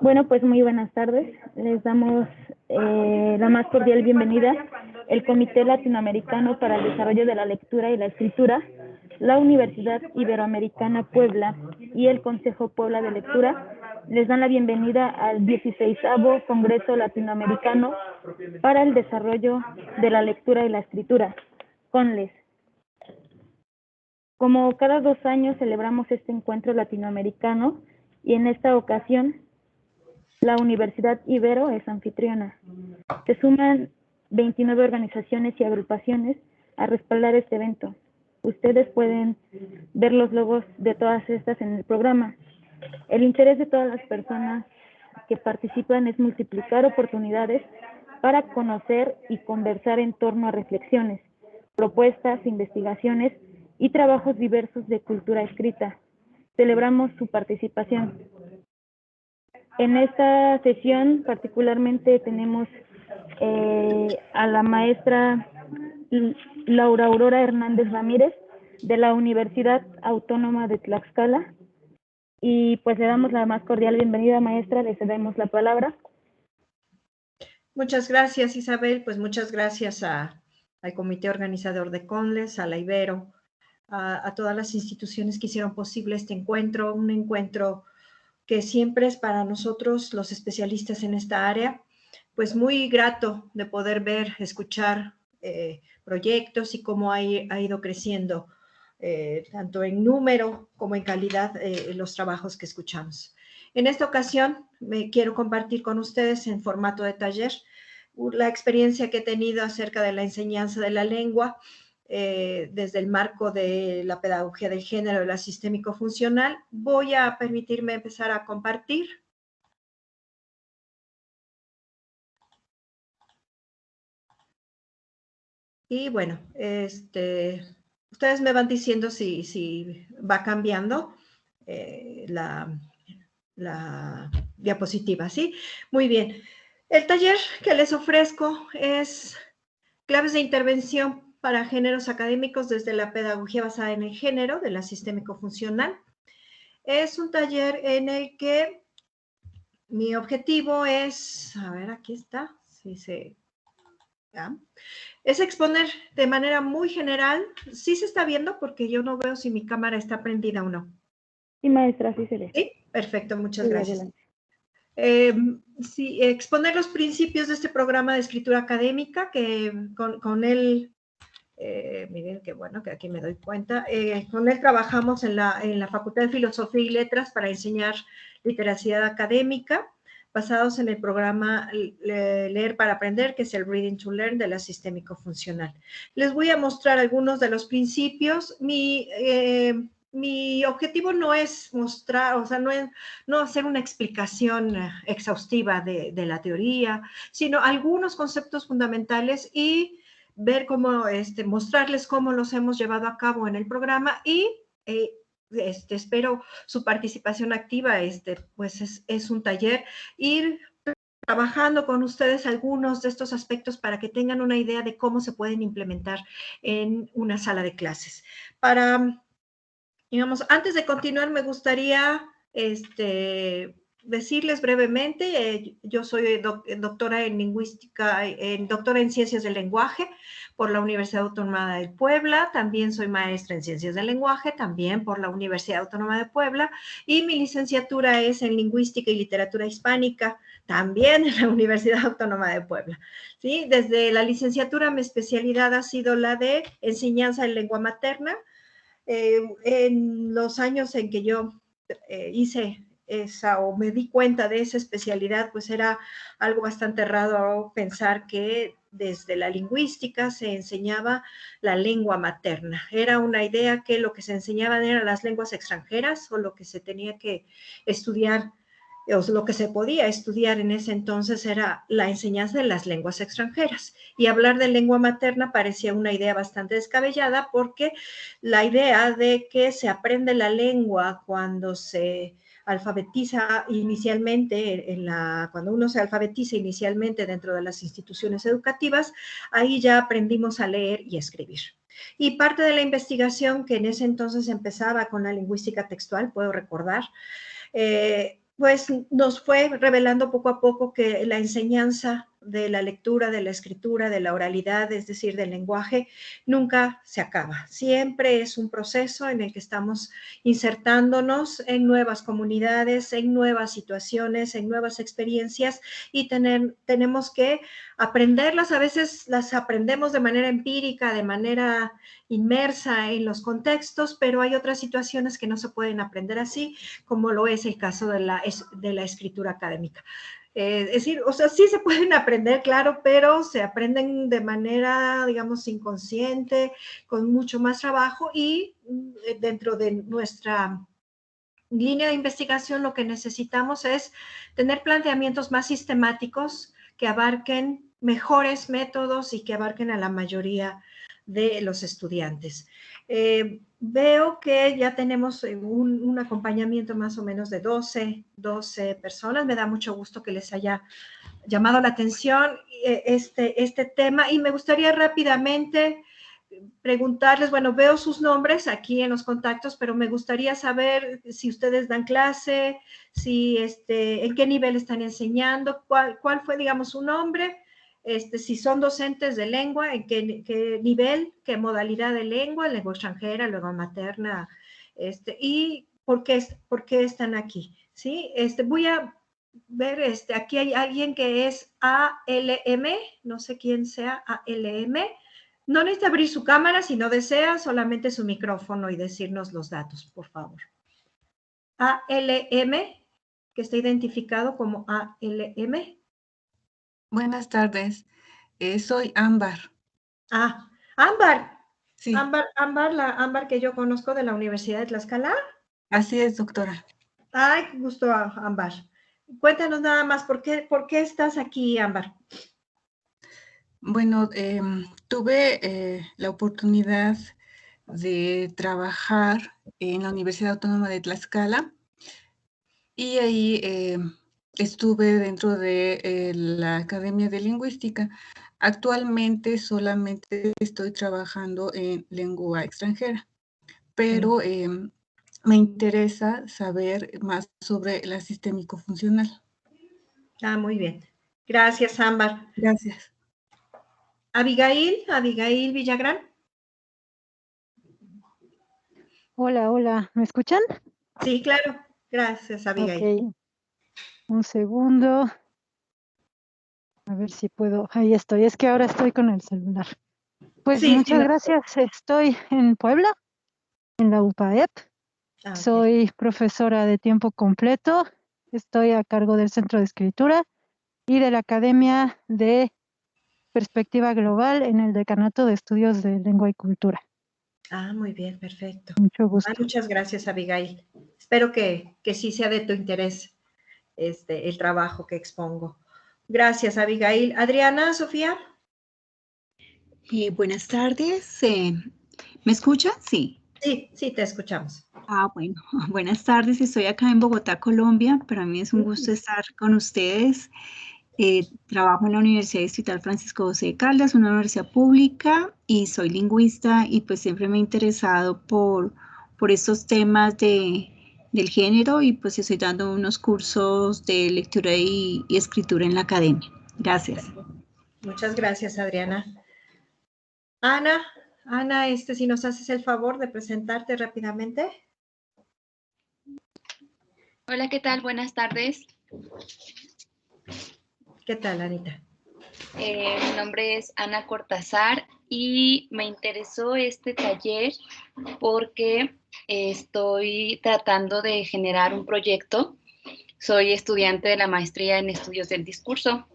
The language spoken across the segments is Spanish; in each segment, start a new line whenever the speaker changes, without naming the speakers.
Bueno, pues muy buenas tardes. Les damos la más cordial bienvenida. El Comité Latinoamericano para el Desarrollo de la Lectura y la Escritura, la Universidad Iberoamericana Puebla y el Consejo Puebla de Lectura les dan la bienvenida al 16º Congreso Latinoamericano para el Desarrollo de la Lectura y la Escritura, CONLES. Como cada 2 años celebramos este encuentro latinoamericano y en esta ocasión la Universidad Ibero es anfitriona. Se suman 29 organizaciones y agrupaciones a respaldar este evento. Ustedes pueden ver los logos de todas estas en el programa. El interés de todas las personas que participan es multiplicar oportunidades para conocer y conversar en torno a reflexiones, propuestas, investigaciones y trabajos diversos de cultura escrita. Celebramos su participación. En esta sesión particularmente tenemos a la maestra Laura Aurora Hernández Ramírez de la Universidad Autónoma de Tlaxcala y pues le damos la más cordial bienvenida, maestra, le cedemos la palabra.
Muchas gracias, Isabel, pues muchas gracias al comité organizador de CONLES, a la Ibero, a todas las instituciones que hicieron posible este encuentro, un encuentro que siempre es para nosotros, los especialistas en esta área, pues muy grato de poder ver, escuchar proyectos y cómo ha ido creciendo, tanto en número como en calidad, los trabajos que escuchamos. En esta ocasión, me quiero compartir con ustedes en formato de taller la experiencia que he tenido acerca de la enseñanza de la lengua, desde el marco de la pedagogía del género de la sistémico-funcional. Voy a permitirme empezar a compartir. Y bueno, ustedes me van diciendo si va cambiando la diapositiva, ¿sí? Muy bien. El taller que les ofrezco es claves de intervención para géneros académicos desde la pedagogía basada en el género de la sistémico-funcional. Es un taller en el que mi objetivo es, a ver, aquí está, es exponer de manera muy general. Sí se está viendo porque yo no veo si mi cámara está prendida o no.
Sí, maestra, sí se ve.
Sí, perfecto, muchas
Sí,
gracias.
adelante.
Sí, exponer los principios de este programa de escritura académica, que con él, miren qué bueno que aquí me doy cuenta, con él trabajamos en la Facultad de Filosofía y Letras para enseñar literacidad académica, basados en el programa Leer para Aprender, que es el Reading to Learn de la sistémico-funcional. Les voy a mostrar algunos de los principios. Mi objetivo no es mostrar, o sea, no hacer una explicación exhaustiva de la teoría, sino algunos conceptos fundamentales y ver cómo, mostrarles cómo los hemos llevado a cabo en el programa y espero su participación activa. Pues es un taller, ir trabajando con ustedes algunos de estos aspectos para que tengan una idea de cómo se pueden implementar en una sala de clases. Digamos, antes de continuar, me gustaría decirles brevemente, yo soy doctora en lingüística, doctora en ciencias del lenguaje por la Universidad Autónoma de Puebla, también soy maestra en ciencias del lenguaje, también por la Universidad Autónoma de Puebla, y mi licenciatura es en lingüística y literatura hispánica, también en la Universidad Autónoma de Puebla. ¿Sí? Desde la licenciatura mi especialidad ha sido la de enseñanza en lengua materna. En los años en que yo hice esa o me di cuenta de esa especialidad, pues era algo bastante raro pensar que desde la lingüística se enseñaba la lengua materna. Era una idea que lo que se enseñaban eran las lenguas extranjeras o lo que se tenía que estudiar o lo que se podía estudiar en ese entonces era la enseñanza de las lenguas extranjeras. Y hablar de lengua materna parecía una idea bastante descabellada porque la idea de que se aprende la lengua cuando se alfabetiza inicialmente, cuando uno se alfabetiza inicialmente dentro de las instituciones educativas, ahí ya aprendimos a leer y escribir. Y parte de la investigación que en ese entonces empezaba con la lingüística textual, puedo recordar, pues nos fue revelando poco a poco que la enseñanza de la lectura, de la escritura, de la oralidad, es decir, del lenguaje, nunca se acaba. Siempre es un proceso en el que estamos insertándonos en nuevas comunidades, en nuevas situaciones, en nuevas experiencias y tenemos que aprenderlas. A veces las aprendemos de manera empírica, de manera inmersa en los contextos, pero hay otras situaciones que no se pueden aprender así, como lo es el caso de la escritura académica. Es decir, o sea, sí se pueden aprender, claro, pero se aprenden de manera, digamos, inconsciente, con mucho más trabajo y dentro de nuestra línea de investigación lo que necesitamos es tener planteamientos más sistemáticos que abarquen mejores métodos y que abarquen a la mayoría de los estudiantes. Veo que ya tenemos un acompañamiento más o menos de 12 personas. Me da mucho gusto que les haya llamado la atención este tema y me gustaría rápidamente preguntarles, bueno, veo sus nombres aquí en los contactos, pero me gustaría saber si ustedes dan clase, si en qué nivel están enseñando, cuál fue, digamos, su nombre, si son docentes de lengua, en qué nivel, qué modalidad de lengua extranjera, lengua materna, y por qué están aquí, ¿sí? Voy a ver, aquí hay alguien que es ALM, no sé quién sea ALM. No necesita abrir su cámara si no desea, solamente su micrófono y decirnos los datos, por favor. ALM, que está identificado como ALM.
Buenas tardes, soy Ámbar.
Ah, Ámbar.
Sí,
La Ámbar que yo conozco de la Universidad de Tlaxcala.
así es, doctora.
Ay, qué gusto, Ámbar. Cuéntanos nada más, ¿por qué estás aquí, Ámbar?
Bueno, tuve la oportunidad de trabajar en la Universidad Autónoma de Tlaxcala y ahí estuve dentro de la Academia de Lingüística. Actualmente solamente estoy trabajando en lengua extranjera, pero me interesa saber más sobre la sistémico-funcional.
Ah, muy bien. Gracias, Ámbar.
Gracias.
Abigail Villagrán.
Hola, ¿me escuchan?
Sí, claro. Gracias, Abigail.
Ok, un segundo. A ver si puedo. Ahí estoy, es que ahora estoy con el celular. Pues
Sí,
muchas gracias. Estoy en Puebla, en la UPAEP.
Okay.
Soy profesora de tiempo completo. Estoy a cargo del Centro de Escritura y de la Academia de Perspectiva Global en el Decanato de Estudios de Lengua y Cultura.
Ah, muy bien, perfecto.
Mucho gusto.
Muchas gracias, Abigail. Espero que sí sea de tu interés el trabajo que expongo. Gracias, Abigail. Adriana, Sofía.
Buenas tardes. ¿Me escuchan? Sí.
Sí, te escuchamos.
Bueno, buenas tardes. Estoy acá en Bogotá, Colombia. Para mí es un gusto estar con ustedes. Trabajo en la Universidad Distrital Francisco José de Caldas, una universidad pública, y soy lingüista y pues siempre me he interesado por estos temas del género y pues estoy dando unos cursos de lectura y escritura en la academia. Gracias.
Muchas gracias, Adriana. Ana, si nos haces el favor de presentarte rápidamente.
Hola, ¿qué tal? Buenas tardes.
¿Qué tal, Anita?
Mi nombre es Ana Cortázar y me interesó este taller porque estoy tratando de generar un proyecto. Soy estudiante de la maestría en estudios del discurso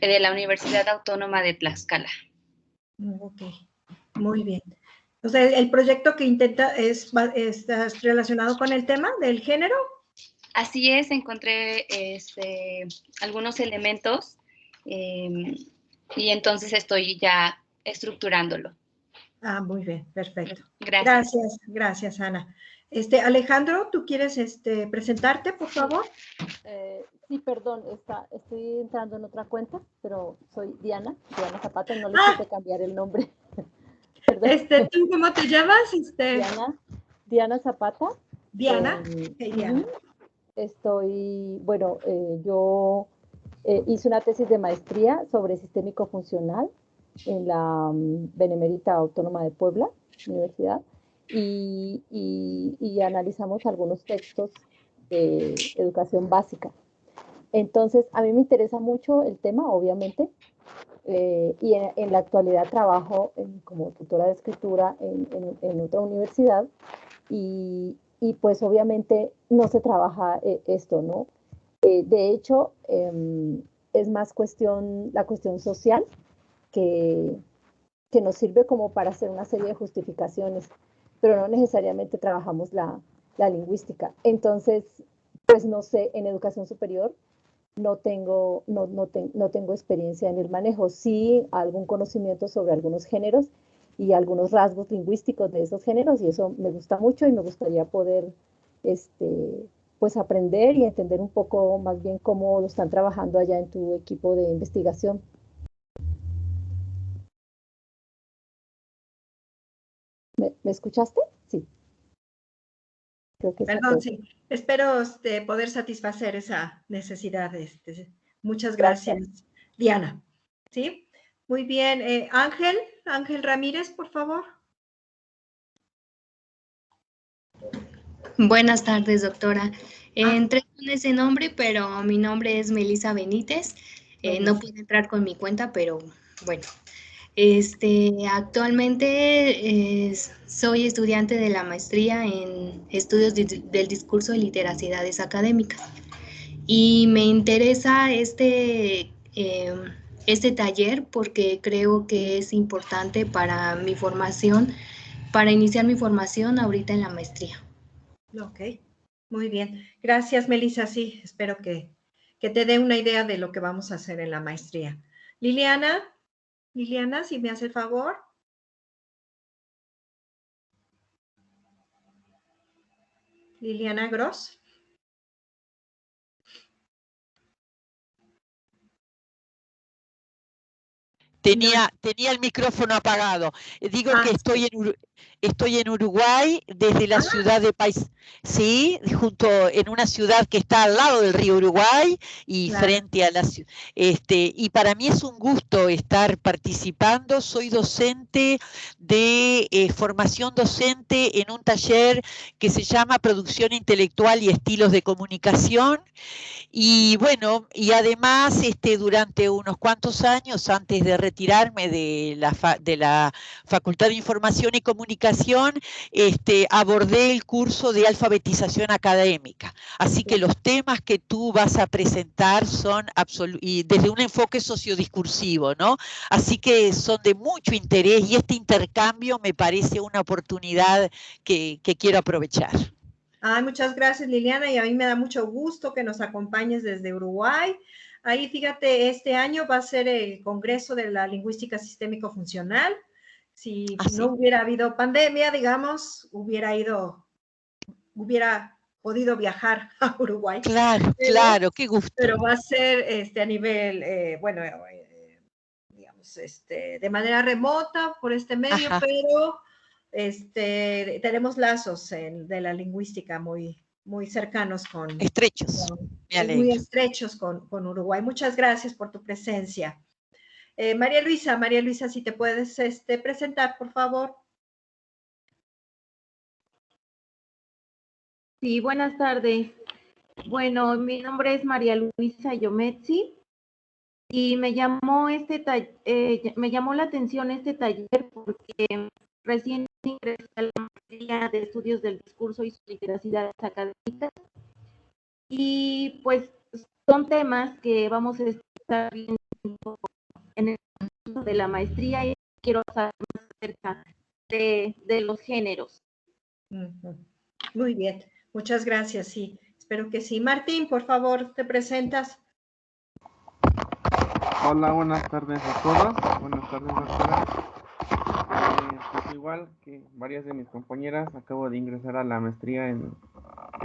de la Universidad Autónoma de Tlaxcala.
Ok, muy bien. O sea, el proyecto que intenta está relacionado con el tema del género.
Así es, encontré algunos elementos y entonces estoy ya estructurándolo.
Ah, muy bien, perfecto.
Gracias.
Gracias, Ana. Alejandro, ¿tú quieres presentarte, por favor?
Sí, perdón, estoy entrando en otra cuenta, pero soy Diana Zapata, no le quise cambiar el nombre. Perdón.
¿Tú cómo te llamas?
Diana Zapata.
Diana. Diana.
Yo hice una tesis de maestría sobre sistémico funcional en la Benemérita Autónoma de Puebla, Universidad, y analizamos algunos textos de educación básica. Entonces, a mí me interesa mucho el tema, obviamente, y en la actualidad trabajo como tutora de escritura en otra universidad, y pues obviamente no se trabaja esto, ¿no? De hecho, es más la cuestión social que nos sirve como para hacer una serie de justificaciones, pero no necesariamente trabajamos la lingüística. Entonces, pues no sé, en educación superior no tengo experiencia en el manejo, sí algún conocimiento sobre algunos géneros y algunos rasgos lingüísticos de esos géneros, y eso me gusta mucho y me gustaría poder pues aprender y entender un poco más bien cómo lo están trabajando allá en tu equipo de investigación. ¿Me escuchaste? Sí. Creo que
Perdón, sí. Espero poder satisfacer esa necesidad. Muchas gracias, Diana. ¿Sí? Muy bien. Ángel Ramírez, por favor.
Buenas tardes, doctora. Entré con ese nombre, pero mi nombre es Melissa Benítez. No pude entrar con mi cuenta, pero bueno. Actualmente soy estudiante de la maestría en estudios del discurso y literacidades académicas. Y me interesa este taller porque creo que es importante para mi formación, para iniciar mi formación ahorita en la maestría.
Ok, muy bien. Gracias, Melissa. Sí, espero que te dé una idea de lo que vamos a hacer en la maestría. Liliana, si me hace el favor. Liliana Gross.
Tenía el micrófono apagado. Digo que estoy en Uruguay, desde la ciudad de sí, en una ciudad que está al lado del río Uruguay y frente a la ciudad. Y para mí es un gusto estar participando. Soy docente de formación docente en un taller que se llama Producción Intelectual y Estilos de Comunicación. Y bueno, y además durante unos cuantos años, antes de retirarme de la Facultad de Información y Comunicación, abordé el curso de alfabetización académica. Así que los temas que tú vas a presentar son y desde un enfoque sociodiscursivo, ¿no? Así que son de mucho interés y este intercambio me parece una oportunidad que quiero aprovechar.
Muchas gracias, Liliana, y a mí me da mucho gusto que nos acompañes desde Uruguay. Ahí, fíjate, este año va a ser el Congreso de la Lingüística Sistémico-Funcional. Si no hubiera habido pandemia, digamos, hubiera podido viajar a Uruguay.
Claro, qué gusto.
Pero va a ser a nivel, digamos, de manera remota por este medio, pero tenemos lazos de la lingüística muy cercanos
estrechos.
Muy estrechos con Uruguay. Muchas gracias por tu presencia. María Luisa, si te puedes presentar, por favor.
Sí, buenas tardes. Bueno, mi nombre es María Luisa Yometzi y me llamó la atención este taller porque recién ingresé a la maestría de estudios del discurso y sus literacidades académicas, y pues son temas que vamos a estar viendo en el curso de la maestría, y quiero saber más acerca de los géneros.
Muy bien, muchas gracias, sí, espero que sí. Martín, por favor, te presentas.
Hola, buenas tardes a todos. Buenas tardes, doctora. Pues igual que varias de mis compañeras, acabo de ingresar a la maestría en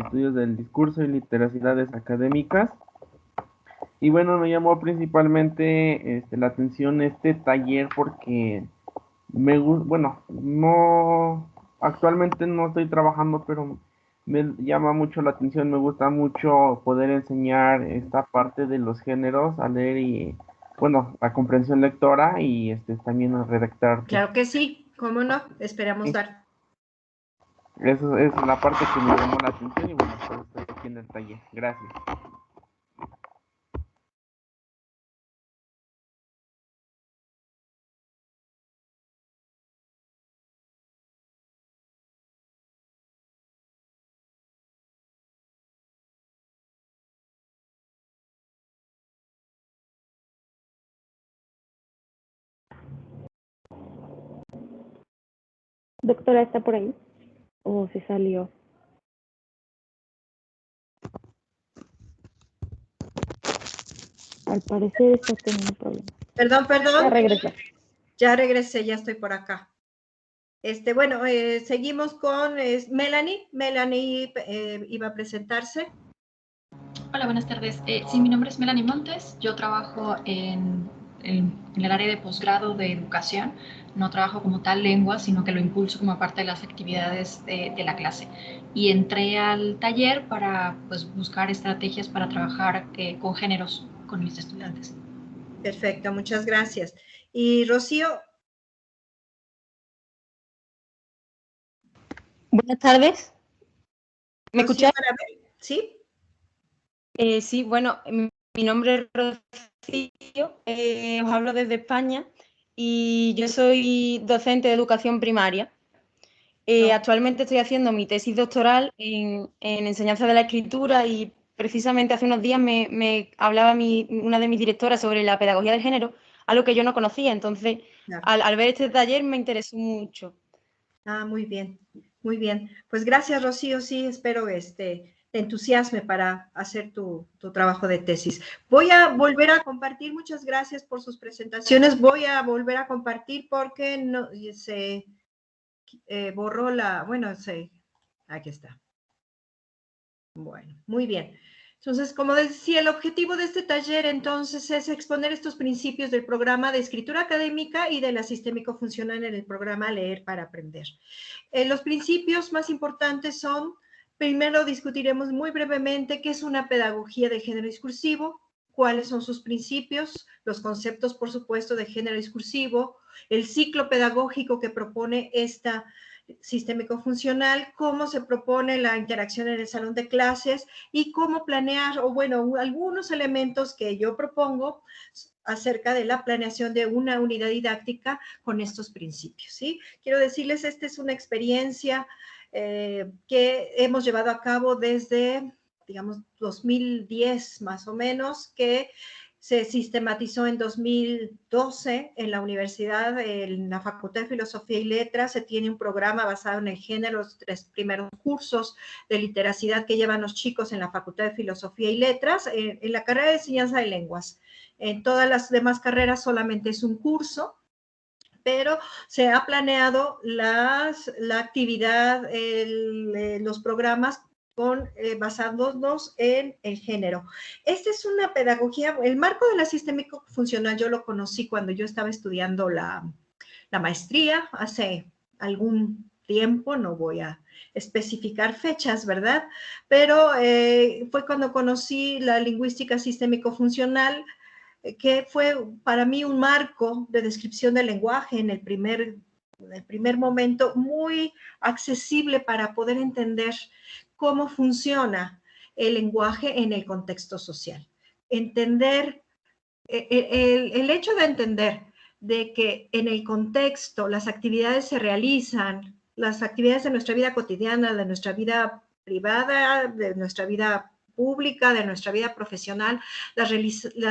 estudios del discurso y literacidades académicas. Y bueno, me llamó principalmente la atención este taller porque actualmente no estoy trabajando, pero me llama mucho la atención, me gusta mucho poder enseñar esta parte de los géneros, a leer y, bueno, a comprensión lectora y también a redactar.
Claro que sí, cómo no, esperamos
Sí.
dar.
Eso es la parte que me llamó la atención y bueno, por eso estoy aquí en el taller. Gracias.
Doctora, ¿está por ahí? ¿O se salió? Al parecer está teniendo problemas.
Perdón.
Ya regresé.
Ya regresé, ya estoy por acá. Bueno, seguimos con Melanie. Melanie iba a presentarse.
Hola, buenas tardes. Sí, mi nombre es Melanie Montes. Yo trabajo en el área de posgrado de educación. No trabajo como tal lengua, sino que lo impulso como parte de las actividades de la clase. Y entré al taller para pues, buscar estrategias para trabajar con géneros con mis estudiantes.
Perfecto, muchas gracias. Y Rocío.
Buenas tardes. ¿Me escucháis?
¿Sí?
Sí, bueno, mi nombre es Rocío, os hablo desde España y yo soy docente de educación primaria. Actualmente estoy haciendo mi tesis doctoral en enseñanza de la escritura y precisamente hace unos días me hablaba una de mis directoras sobre la pedagogía del género, algo que yo no conocía, entonces al ver este taller me interesó mucho.
Ah, muy bien, muy bien. Pues gracias, Rocío, sí, espero te entusiasme para hacer tu trabajo de tesis. Voy a volver a compartir, muchas gracias por sus presentaciones, voy a volver a compartir porque no, se borró aquí está. Bueno, muy bien. Entonces, como decía, el objetivo de este taller entonces es exponer estos principios del programa de escritura académica y de la sistémico-funcional en el programa Leer para Aprender. Los principios más importantes son, primero discutiremos muy brevemente qué es una pedagogía de género discursivo, cuáles son sus principios, los conceptos, por supuesto, de género discursivo, el ciclo pedagógico que propone esta sistémico-funcional, cómo se propone la interacción en el salón de clases y cómo planear, o bueno, algunos elementos que yo propongo acerca de la planeación de una unidad didáctica con estos principios, ¿sí? Quiero decirles, esta es una experiencia que hemos llevado a cabo desde, digamos, 2010 más o menos, que se sistematizó en 2012 en la universidad, en la Facultad de Filosofía y Letras. Se tiene un programa basado en el género, los 3 primeros cursos de literacidad que llevan los chicos en la Facultad de Filosofía y Letras, en la carrera de enseñanza de lenguas. En todas las demás carreras solamente es un curso, pero se ha planeado la actividad, los programas basándonos en el género. Esta es una pedagogía, el marco de la sistémico funcional yo lo conocí cuando yo estaba estudiando la maestría hace algún tiempo, no voy a especificar fechas, ¿verdad? Pero fue cuando conocí la lingüística sistémico-funcional, que fue para mí un marco de descripción del lenguaje en el primer momento muy accesible para poder entender cómo funciona el lenguaje en el contexto social. Entender, el hecho de entender de que en el contexto las actividades se realizan, las actividades de nuestra vida cotidiana, de nuestra vida privada, de nuestra vida pública, de nuestra vida profesional, las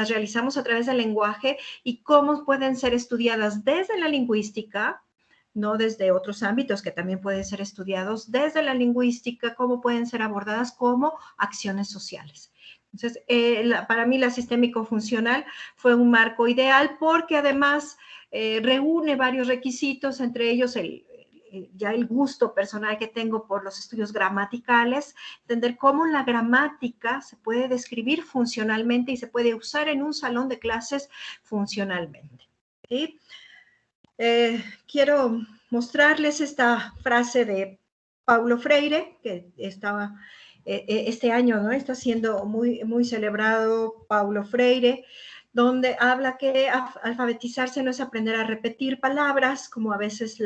realizamos a través del lenguaje y cómo pueden ser estudiadas desde la lingüística, no desde otros ámbitos que también pueden ser estudiados desde la lingüística, cómo pueden ser abordadas como acciones sociales. Entonces, para mí la sistémico-funcional fue un marco ideal porque además reúne varios requisitos, entre ellos ya el gusto personal que tengo por los estudios gramaticales, entender cómo la gramática se puede describir funcionalmente y se puede usar en un salón de clases funcionalmente. ¿Sí? Quiero mostrarles esta frase de Paulo Freire, que estaba este año, ¿no? Está siendo muy, muy celebrado Paulo Freire, donde habla que alfabetizarse no es aprender a repetir palabras, como a veces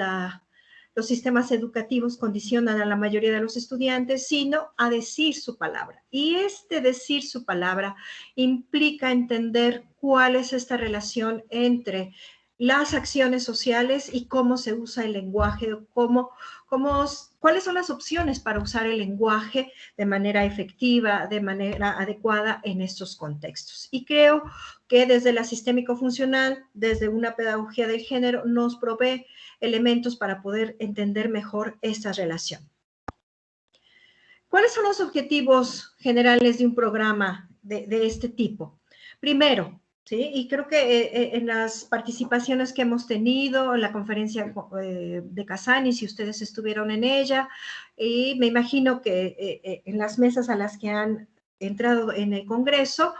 los sistemas educativos condicionan a la mayoría de los estudiantes, sino a decir su palabra. Y decir su palabra implica entender cuál es esta relación entre las acciones sociales y cómo se usa el lenguaje, cuáles son las opciones para usar el lenguaje de manera efectiva, de manera adecuada en estos contextos. Y creo que desde la sistémico-funcional, desde una pedagogía del género, nos provee elementos para poder entender mejor esta relación. ¿Cuáles son los objetivos generales de un programa de este tipo? Primero, ¿sí? Y creo que en las participaciones que hemos tenido, en la conferencia de Casani, si ustedes estuvieron en ella, y me imagino que en las mesas a las que han entrado en el Congreso,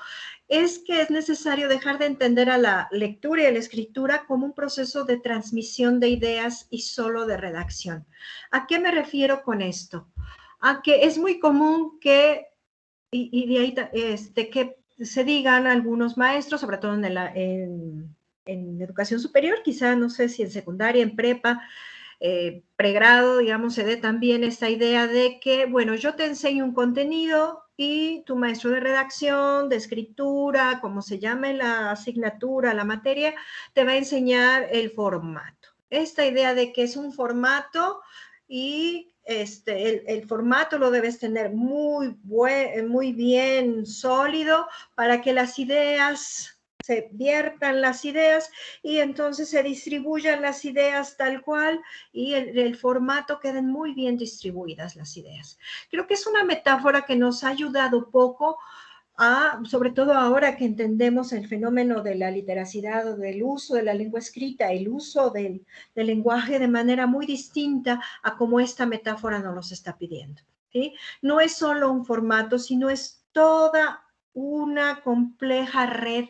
es que es necesario dejar de entender a la lectura y a la escritura como un proceso de transmisión de ideas y solo de redacción. ¿A qué me refiero con esto? A que es muy común que, y de ahí que se digan algunos maestros, sobre todo en educación superior, quizá no sé si en secundaria, en prepa, pregrado, digamos, se dé también esta idea de que, bueno, yo te enseño un contenido y tu maestro de redacción, de escritura, como se llame la asignatura, la materia, te va a enseñar el formato. Esta idea de que es un formato y el formato lo debes tener muy bien sólido para que las ideas se viertan las ideas y entonces se distribuyan las ideas tal cual y el formato queden muy bien distribuidas las ideas. Creo que es una metáfora que nos ha ayudado poco sobre todo ahora que entendemos el fenómeno de la literacidad o del uso de la lengua escrita, el uso del lenguaje de manera muy distinta a como esta metáfora nos los está pidiendo, ¿sí? No es solo un formato, sino es toda una compleja red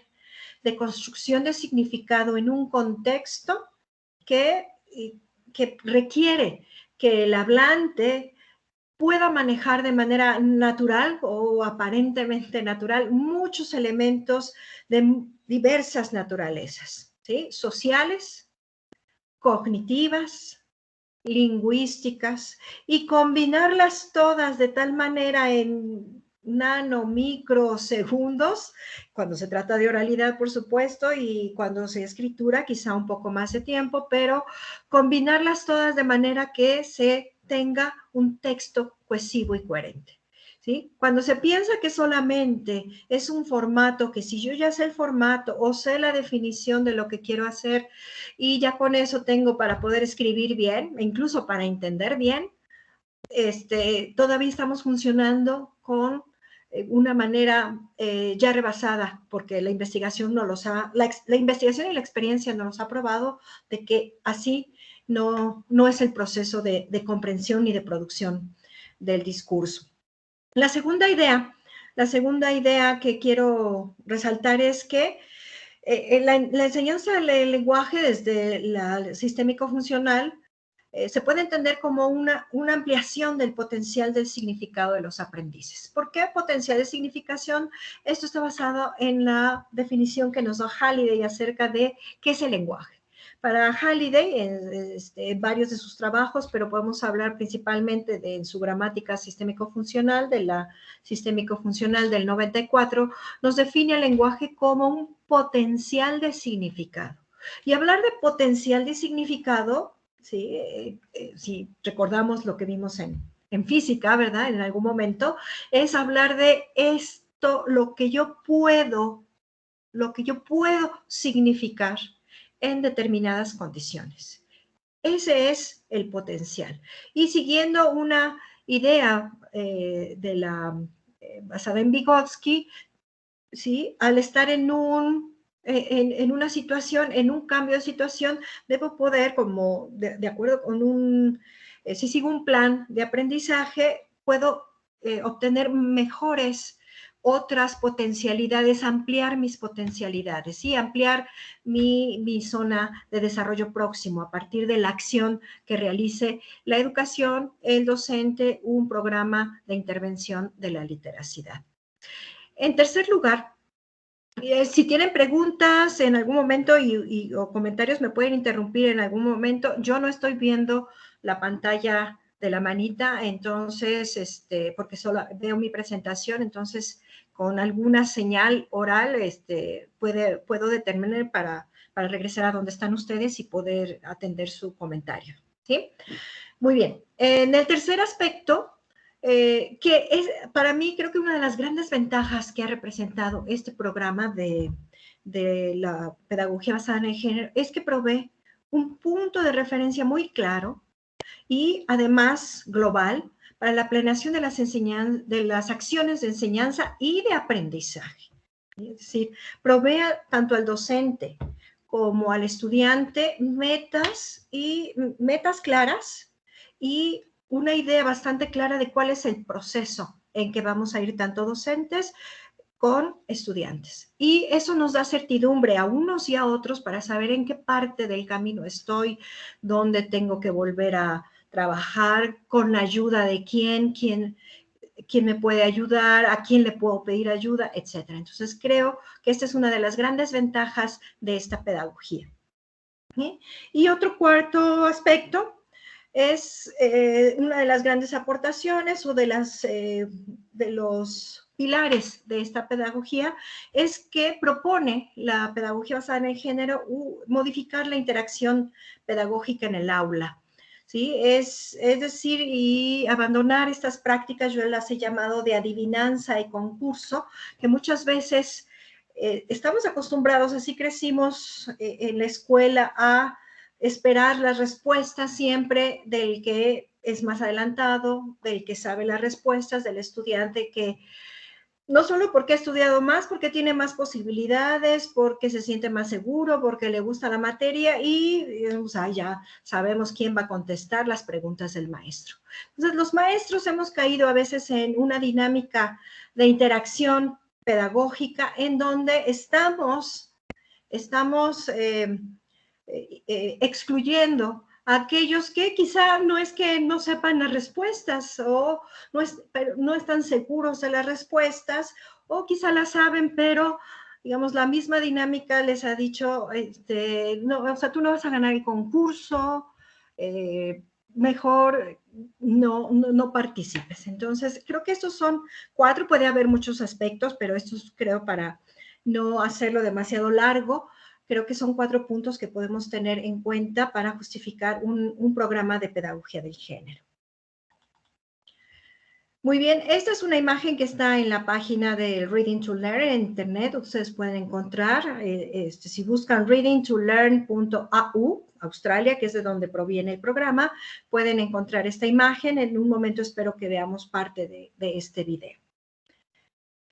de construcción de significado en un contexto que requiere que el hablante pueda manejar de manera natural o aparentemente natural muchos elementos de diversas naturalezas, ¿sí? Sociales, cognitivas, lingüísticas, y combinarlas todas de tal manera en microsegundos, cuando se trata de oralidad, por supuesto, y cuando se escritura, quizá un poco más de tiempo, pero combinarlas todas de manera que se tenga un texto cohesivo y coherente, ¿sí? Cuando se piensa que solamente es un formato, que si yo ya sé el formato o sé la definición de lo que quiero hacer y ya con eso tengo para poder escribir bien, e incluso para entender bien, todavía estamos funcionando con una manera ya rebasada, porque la investigación la investigación y la experiencia nos ha probado de que así no es el proceso de comprensión ni de producción del discurso. La segunda idea que quiero resaltar es que la enseñanza del lenguaje desde la sistémico-funcional se puede entender como una ampliación del potencial del significado de los aprendices. ¿Por qué potencial de significación? Esto está basado en la definición que nos da Halliday acerca de qué es el lenguaje. Para Halliday, en varios de sus trabajos, pero podemos hablar principalmente en su gramática sistémico-funcional, de la sistémico-funcional del 94, nos define el lenguaje como un potencial de significado. Y hablar de potencial de significado, ¿sí? Si recordamos lo que vimos en física, ¿verdad? En algún momento, es hablar de esto, lo que yo puedo significar en determinadas condiciones. Ese es el potencial. Y siguiendo una idea basada en Vygotsky, ¿sí? Al estar en una situación, en un cambio de situación, debo poder, como de acuerdo con si sigo un plan de aprendizaje, puedo obtener mejores otras potencialidades, ampliar mis potencialidades, ¿sí? Ampliar mi zona de desarrollo próximo a partir de la acción que realice la educación, el docente, un programa de intervención de la literacidad. En tercer lugar, si tienen preguntas en algún momento o comentarios, me pueden interrumpir en algún momento. Yo no estoy viendo la pantalla de la manita, entonces, porque solo veo mi presentación, entonces con alguna señal oral puedo determinar para regresar a donde están ustedes y poder atender su comentario, ¿sí? Muy bien. En el tercer aspecto, que es para mí creo que una de las grandes ventajas que ha representado este programa de la pedagogía basada en el género, es que provee un punto de referencia muy claro y además global para la planeación de las acciones de enseñanza y de aprendizaje. Es decir, provee tanto al docente como al estudiante metas claras y una idea bastante clara de cuál es el proceso en que vamos a ir tanto docentes con estudiantes. Y eso nos da certidumbre a unos y a otros para saber en qué parte del camino estoy, dónde tengo que volver a trabajar, con la ayuda de quién me puede ayudar, a quién le puedo pedir ayuda, etc. Entonces creo que esta es una de las grandes ventajas de esta pedagogía. ¿Sí? Y otro cuarto aspecto es una de las grandes aportaciones o de los pilares de esta pedagogía, es que propone la pedagogía basada en el género modificar la interacción pedagógica en el aula. ¿Sí? Es decir, y abandonar estas prácticas, yo las he llamado de adivinanza y concurso, que muchas veces estamos acostumbrados, así crecimos en la escuela, a esperar las respuestas siempre del que es más adelantado, del que sabe las respuestas, del estudiante que no solo porque ha estudiado más, porque tiene más posibilidades, porque se siente más seguro, porque le gusta la materia y o sea, ya sabemos quién va a contestar las preguntas del maestro. Entonces, los maestros hemos caído a veces en una dinámica de interacción pedagógica en donde estamos excluyendo a aquellos que quizá no es que no sepan las respuestas o no están seguros de las respuestas o quizá las saben, pero digamos la misma dinámica les ha dicho, no, o sea, tú no vas a ganar el concurso, mejor no participes. Entonces, creo que estos son 4, puede haber muchos aspectos, pero estos creo para no hacerlo demasiado largo, creo que son 4 puntos que podemos tener en cuenta para justificar un programa de pedagogía del género. Muy bien, esta es una imagen que está en la página de Reading to Learn en internet. Ustedes pueden encontrar, si buscan readingtolearn.au, Australia, que es de donde proviene el programa, pueden encontrar esta imagen. En un momento espero que veamos parte de este video.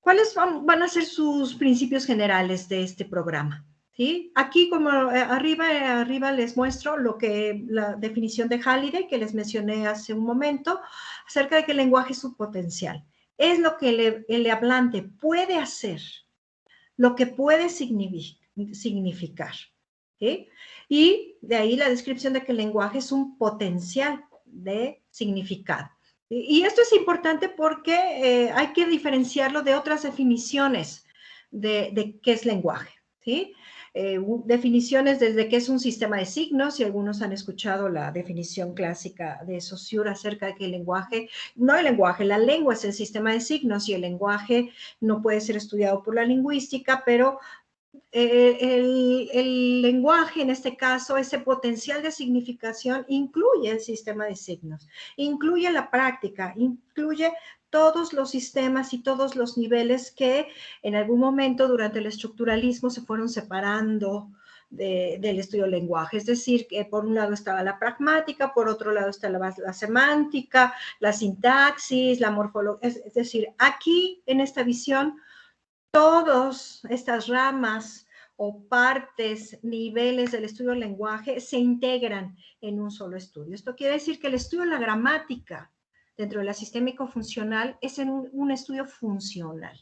¿Cuáles van a ser sus principios generales de este programa? ¿Sí? Aquí, como arriba les muestro la definición de Halliday que les mencioné hace un momento, acerca de que el lenguaje es su potencial. Es lo que el hablante puede hacer, lo que puede significar. ¿Sí? Y de ahí la descripción de que el lenguaje es un potencial de significado. Y esto es importante porque hay que diferenciarlo de otras definiciones de qué es lenguaje. ¿Sí? Definiciones desde qué es un sistema de signos, y algunos han escuchado la definición clásica de Saussure acerca de que la lengua es el sistema de signos y el lenguaje no puede ser estudiado por la lingüística, pero el lenguaje, en este caso, ese potencial de significación, incluye el sistema de signos, incluye la práctica, incluye todos los sistemas y todos los niveles que en algún momento durante el estructuralismo se fueron separando del estudio del lenguaje. Es decir, que por un lado estaba la pragmática, por otro lado está la semántica, la sintaxis, la morfología. Es decir, aquí en esta visión, todas estas ramas o partes, niveles del estudio del lenguaje se integran en un solo estudio. Esto quiere decir que el estudio de la gramática dentro de la sistémico funcional es un estudio funcional.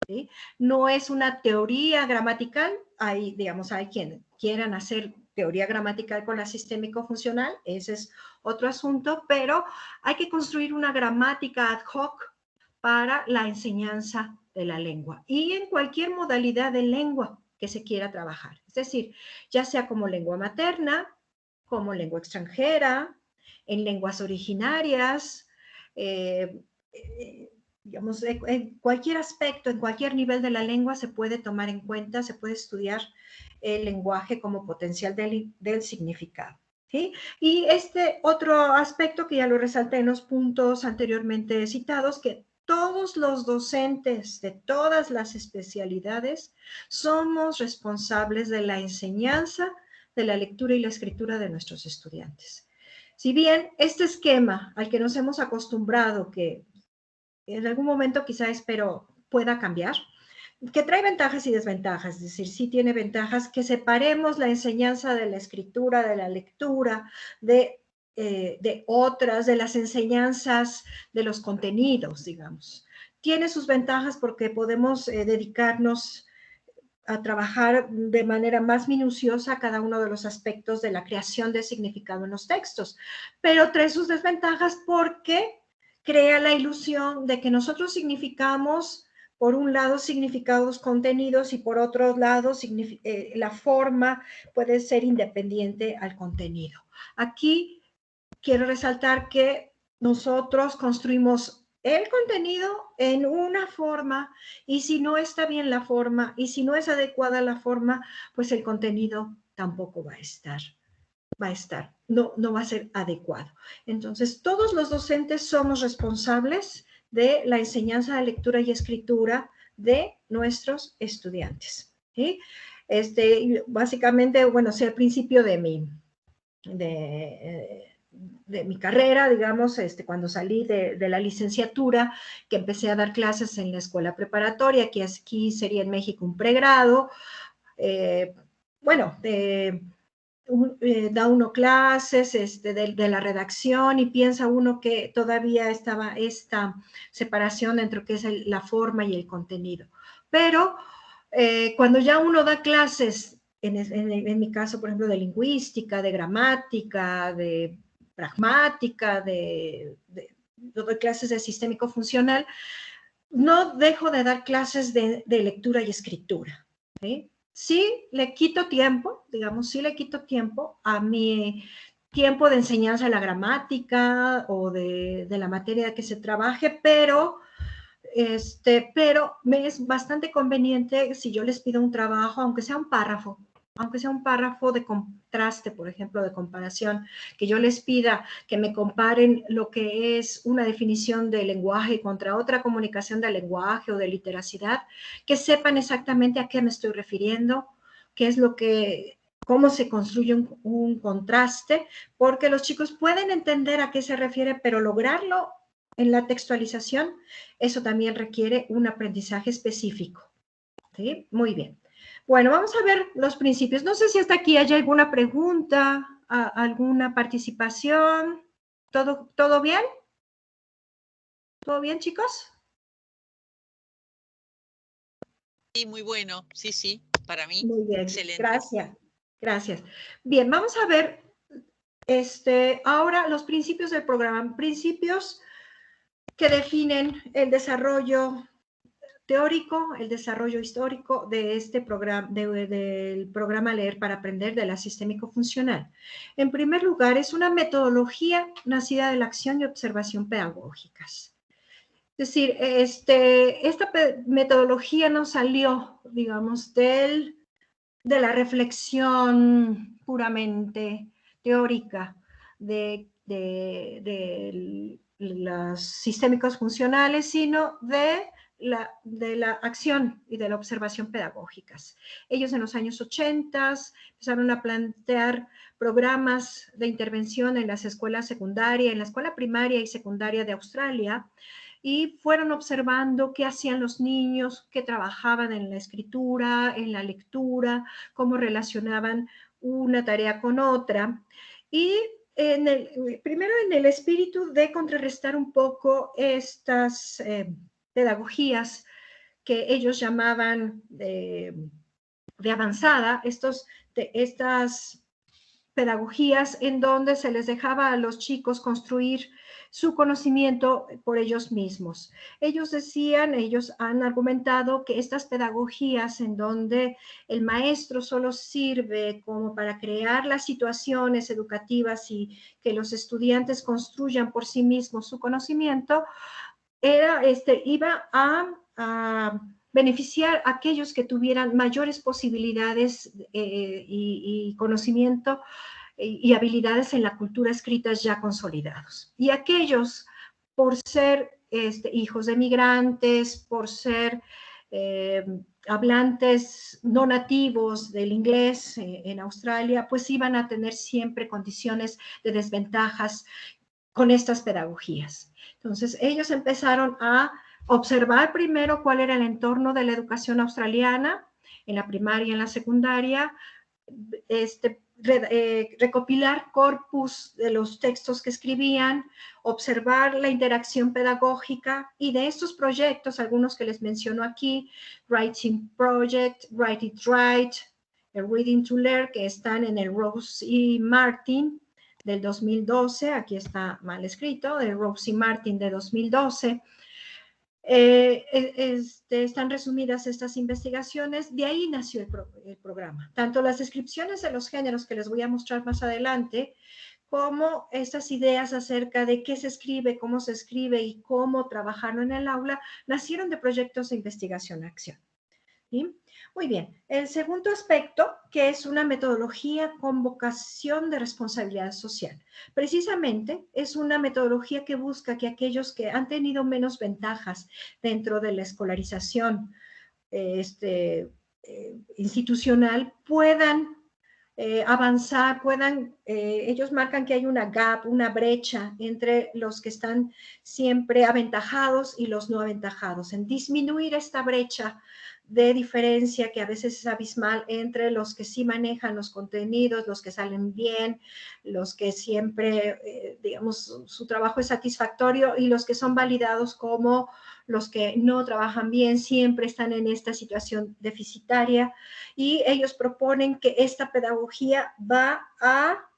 ¿sí? No es una teoría gramatical, hay, digamos, hay quienes quieran hacer teoría gramatical con la sistémico-funcional, ese es otro asunto, pero hay que construir una gramática ad hoc para la enseñanza de la lengua y en cualquier modalidad de lengua que se quiera trabajar. Es decir, ya sea como lengua materna, como lengua extranjera, en lenguas originarias, digamos, en cualquier aspecto, en cualquier nivel de la lengua se puede tomar en cuenta, se puede estudiar el lenguaje como potencial del significado. ¿Sí? Y este otro aspecto que ya lo resalté en los puntos anteriormente citados, que todos los docentes de todas las especialidades somos responsables de la enseñanza de la lectura y la escritura de nuestros estudiantes. Si bien este esquema al que nos hemos acostumbrado, que en algún momento quizá espero pueda cambiar, que trae ventajas y desventajas, es decir, sí tiene ventajas que separemos la enseñanza de la escritura, de la lectura, de otras, de las enseñanzas, de los contenidos, digamos. Tiene sus ventajas porque podemos dedicarnos a trabajar de manera más minuciosa cada uno de los aspectos de la creación de significado en los textos, pero trae sus desventajas porque crea la ilusión de que nosotros significamos, por un lado, significados contenidos y por otro lado, la forma puede ser independiente al contenido. Aquí quiero resaltar que nosotros construimos el contenido en una forma y si no está bien la forma y si no es adecuada la forma, pues el contenido tampoco va a estar, no va a ser adecuado. Entonces, todos los docentes somos responsables de la enseñanza de lectura y escritura de nuestros estudiantes. ¿Sí? Básicamente, bueno, al principio de mi carrera, digamos, cuando salí de la licenciatura, que empecé a dar clases en la escuela preparatoria, que aquí sería en México un pregrado, da uno clases de la redacción y piensa uno que todavía estaba esta separación entre lo que es la forma y el contenido. Pero cuando ya uno da clases, en mi caso, por ejemplo, de lingüística, de gramática, de pragmática, doy clases de sistémico funcional, no dejo de dar clases de lectura y escritura. ¿Sí? Sí le quito tiempo, digamos, sí le quito tiempo a mi tiempo de enseñanza de la gramática o de la materia que se trabaje, pero me es bastante conveniente si yo les pido un trabajo, aunque sea un párrafo de contraste, por ejemplo, de comparación, que yo les pida que me comparen lo que es una definición de lenguaje contra otra comunicación de lenguaje o de literacidad, que sepan exactamente a qué me estoy refiriendo, qué es cómo se construye un contraste, porque los chicos pueden entender a qué se refiere, pero lograrlo en la textualización, eso también requiere un aprendizaje específico. ¿Sí? Muy bien. Bueno, vamos a ver los principios. No sé si hasta aquí hay alguna pregunta, alguna participación. ¿Todo bien? ¿Todo bien, chicos?
Sí, muy bueno. Sí, sí, para mí.
Muy bien,
excelente.
Gracias. Bien, vamos a ver ahora los principios del programa. Principios que definen el desarrollo teórico, el desarrollo histórico de este programa, del programa Leer para Aprender de la Sistémico Funcional. En primer lugar, es una metodología nacida de la acción y observación pedagógicas. Es decir, esta metodología no salió, digamos, de la reflexión puramente teórica de los sistémicos funcionales, sino de la acción y de la observación pedagógicas. Ellos en los años 80 empezaron a plantear programas de intervención en las escuelas secundarias, en la escuela primaria y secundaria de Australia, y fueron observando qué hacían los niños, qué trabajaban en la escritura, en la lectura, cómo relacionaban una tarea con otra. Y primero en el espíritu de contrarrestar un poco estas pedagogías que ellos llamaban de avanzada, estas pedagogías en donde se les dejaba a los chicos construir su conocimiento por ellos mismos. Ellos han argumentado que estas pedagogías en donde el maestro solo sirve como para crear las situaciones educativas y que los estudiantes construyan por sí mismos su conocimiento, iba a beneficiar a aquellos que tuvieran mayores posibilidades y conocimiento y habilidades en la cultura escritas ya consolidados. Y aquellos, por ser hijos de migrantes, por ser hablantes no nativos del inglés en Australia, pues iban a tener siempre condiciones de desventajas con estas pedagogías. Entonces, ellos empezaron a observar primero cuál era el entorno de la educación australiana en la primaria y en la secundaria, recopilar corpus de los textos que escribían, observar la interacción pedagógica, y de estos proyectos, algunos que les menciono aquí, Writing Project, Write It Right, el Reading to Learn, que están en el Rose y Martin del 2012, aquí está mal escrito, del Rose y Martin de 2012, están resumidas estas investigaciones. De ahí nació el programa. Tanto las descripciones de los géneros que les voy a mostrar más adelante, como estas ideas acerca de qué se escribe, cómo se escribe y cómo trabajarlo en el aula, nacieron de proyectos de investigación-acción. ¿Sí? Muy bien. El segundo aspecto, que es una metodología con vocación de responsabilidad social. Precisamente es una metodología que busca que aquellos que han tenido menos ventajas dentro de la escolarización institucional puedan avanzar, ellos marcan que hay una gap, una brecha entre los que están siempre aventajados y los no aventajados. En disminuir esta brecha de diferencia que a veces es abismal entre los que sí manejan los contenidos, los que salen bien, los que siempre, digamos, su trabajo es satisfactorio, y los que son validados como los que no trabajan bien, siempre están en esta situación deficitaria, y ellos proponen que esta pedagogía va a,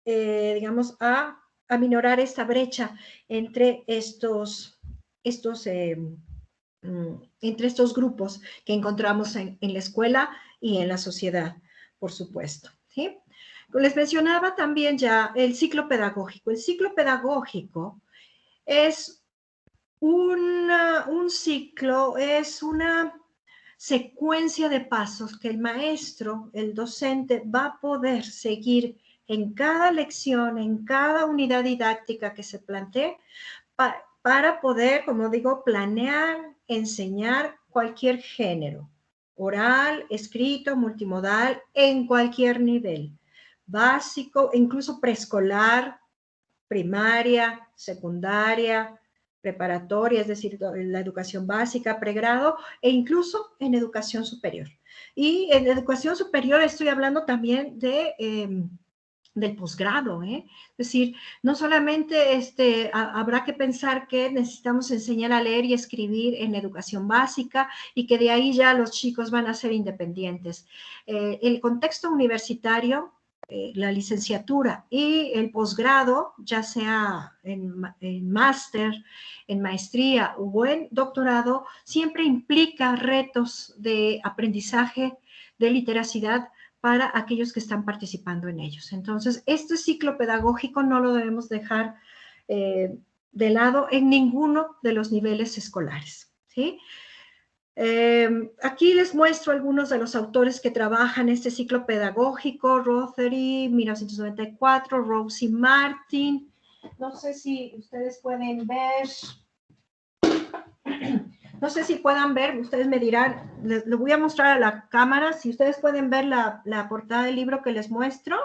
digamos, a aminorar esta brecha entre entre estos grupos que encontramos en la escuela y en la sociedad, por supuesto. ¿Sí? Les mencionaba también ya el ciclo pedagógico. El ciclo pedagógico es un ciclo, es una secuencia de pasos que el maestro, el docente, va a poder seguir en cada lección, en cada unidad didáctica que se plantee, para poder, como digo, planear, enseñar cualquier género, oral, escrito, multimodal, en cualquier nivel, básico, incluso preescolar, primaria, secundaria, preparatoria, es decir, la educación básica, pregrado, e incluso en educación superior. Y en educación superior estoy hablando también del posgrado, ¿eh? Es decir, no solamente habrá que pensar que necesitamos enseñar a leer y escribir en educación básica y que de ahí ya los chicos van a ser independientes. El contexto universitario, la licenciatura y el posgrado, ya sea en máster, en maestría o en doctorado, siempre implica retos de aprendizaje, de literacidad, para aquellos que están participando en ellos. Entonces, este ciclo pedagógico no lo debemos dejar de lado en ninguno de los niveles escolares, ¿sí? Aquí les muestro algunos de los autores que trabajan este ciclo pedagógico: Rothery, 1994, Rose y Martin. No sé si ustedes pueden ver... No sé si puedan ver, ustedes me dirán, les voy a mostrar a la cámara, si ustedes pueden ver la portada del libro que les muestro.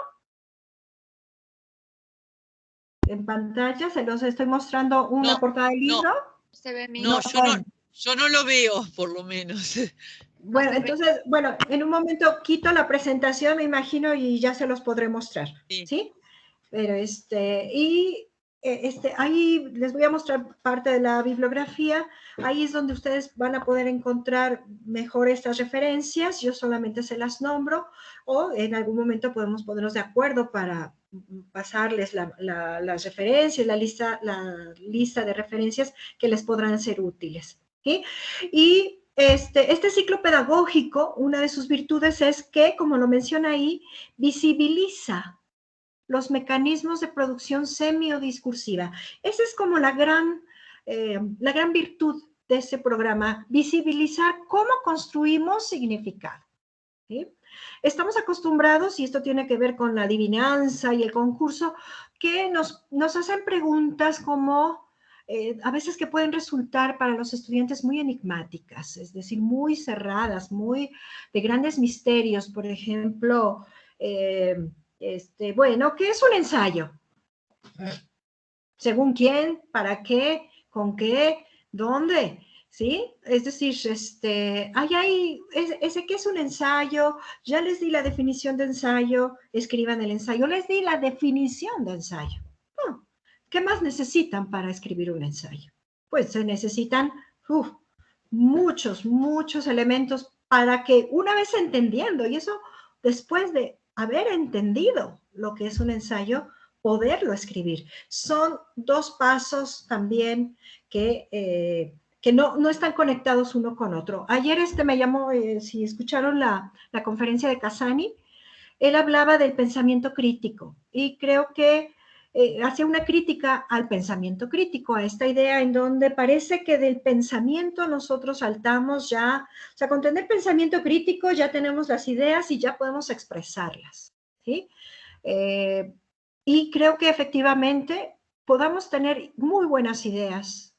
En pantalla, se los estoy mostrando una portada del libro.
Se ve bien. No, yo no lo veo, por lo menos.
Bueno, entonces, bueno, en un momento quito la presentación, me imagino, y ya se los podré mostrar, ¿sí? Pero y ahí les voy a mostrar parte de la bibliografía. Ahí es donde ustedes van a poder encontrar mejor estas referencias. Yo solamente se las nombro, o en algún momento podemos ponernos de acuerdo para pasarles las referencias, la lista de referencias que les podrán ser útiles. ¿Sí? Y este ciclo pedagógico, una de sus virtudes es que, como lo menciona ahí, visibiliza los mecanismos de producción semiodiscursiva. Esa es como la gran virtud de este programa, visibilizar cómo construimos significado. ¿Sí? Estamos acostumbrados, y esto tiene que ver con la adivinanza y el concurso, que nos hacen preguntas como, a veces que pueden resultar para los estudiantes muy enigmáticas, es decir, muy cerradas, muy de grandes misterios. Por ejemplo, bueno, ¿qué es un ensayo? ¿Según quién? ¿Para qué? ¿Con qué? ¿Dónde? ¿Sí? Es decir, ¿qué es un ensayo? Ya les di la definición de ensayo, escriban el ensayo. Les di la definición de ensayo. ¿Qué más necesitan para escribir un ensayo? Pues se necesitan muchos elementos para que, una vez entendiendo, y eso después de haber entendido lo que es un ensayo, poderlo escribir. Son dos pasos también que no están conectados uno con otro. Ayer me llamó, si escucharon la conferencia de Casani, él hablaba del pensamiento crítico, y creo que hace una crítica al pensamiento crítico, a esta idea en donde parece que del pensamiento nosotros saltamos ya, o sea, con tener pensamiento crítico ya tenemos las ideas y ya podemos expresarlas, ¿sí? Y creo que efectivamente podamos tener muy buenas ideas,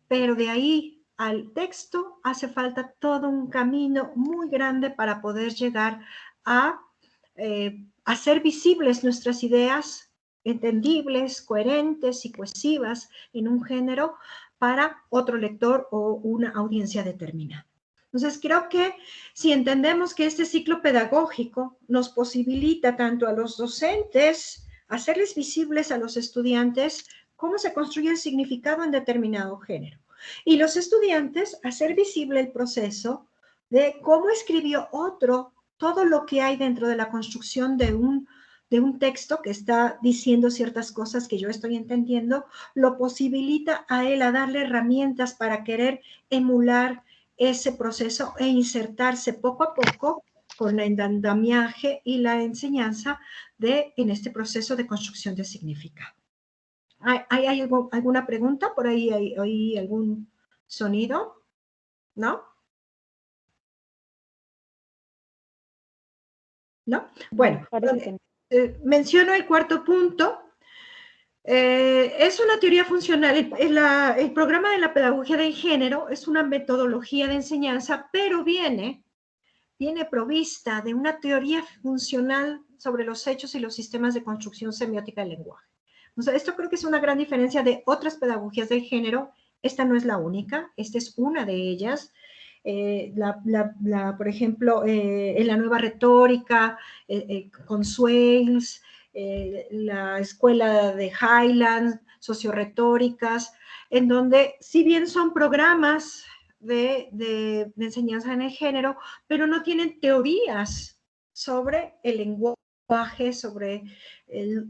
pero de ahí al texto hace falta todo un camino muy grande para poder llegar a hacer visibles nuestras ideas, entendibles, coherentes y cohesivas en un género para otro lector o una audiencia determinada. Entonces, creo que si entendemos que este ciclo pedagógico nos posibilita tanto a los docentes hacerles visibles a los estudiantes cómo se construye el significado en determinado género, y los estudiantes hacer visible el proceso de cómo escribió otro todo lo que hay dentro de la construcción de un texto que está diciendo ciertas cosas que yo estoy entendiendo, lo posibilita a él a darle herramientas para querer emular ese proceso e insertarse poco a poco con el andamiaje y la enseñanza en este proceso de construcción de significado. ¿Hay alguna pregunta? ¿Por ahí hay algún sonido? ¿No? ¿No? Bueno, menciono el cuarto punto. Es una teoría funcional. El programa de la pedagogía del género es una metodología de enseñanza, pero viene provista de una teoría funcional sobre los hechos y los sistemas de construcción semiótica del lenguaje. O sea, esto creo que es una gran diferencia de otras pedagogías del género. Esta no es la única, esta es una de ellas. Por ejemplo, en la nueva retórica, con Swales, la escuela de Highland, socioretóricas, en donde si bien son programas de enseñanza en el género, pero no tienen teorías sobre el lenguaje, sobre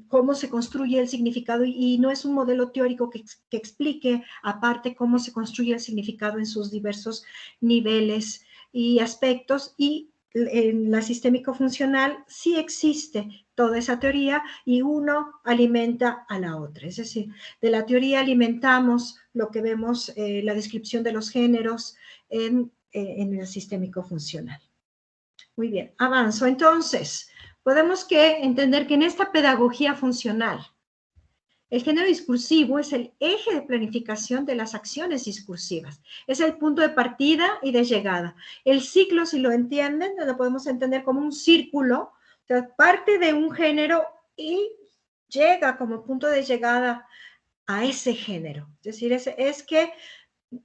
cómo se construye el significado, y no es un modelo teórico que explique aparte cómo se construye el significado en sus diversos niveles y aspectos. Y en la sistémico-funcional sí existe toda esa teoría, y uno alimenta a la otra. Es decir, de la teoría alimentamos lo que vemos, la descripción de los géneros en el sistémico-funcional. Muy bien, avanzo. Entonces, podemos entender que en esta pedagogía funcional, el género discursivo es el eje de planificación de las acciones discursivas. Es el punto de partida y de llegada. El ciclo, si lo entienden, lo podemos entender como un círculo, o sea, parte de un género y llega como punto de llegada a ese género. Es decir, es que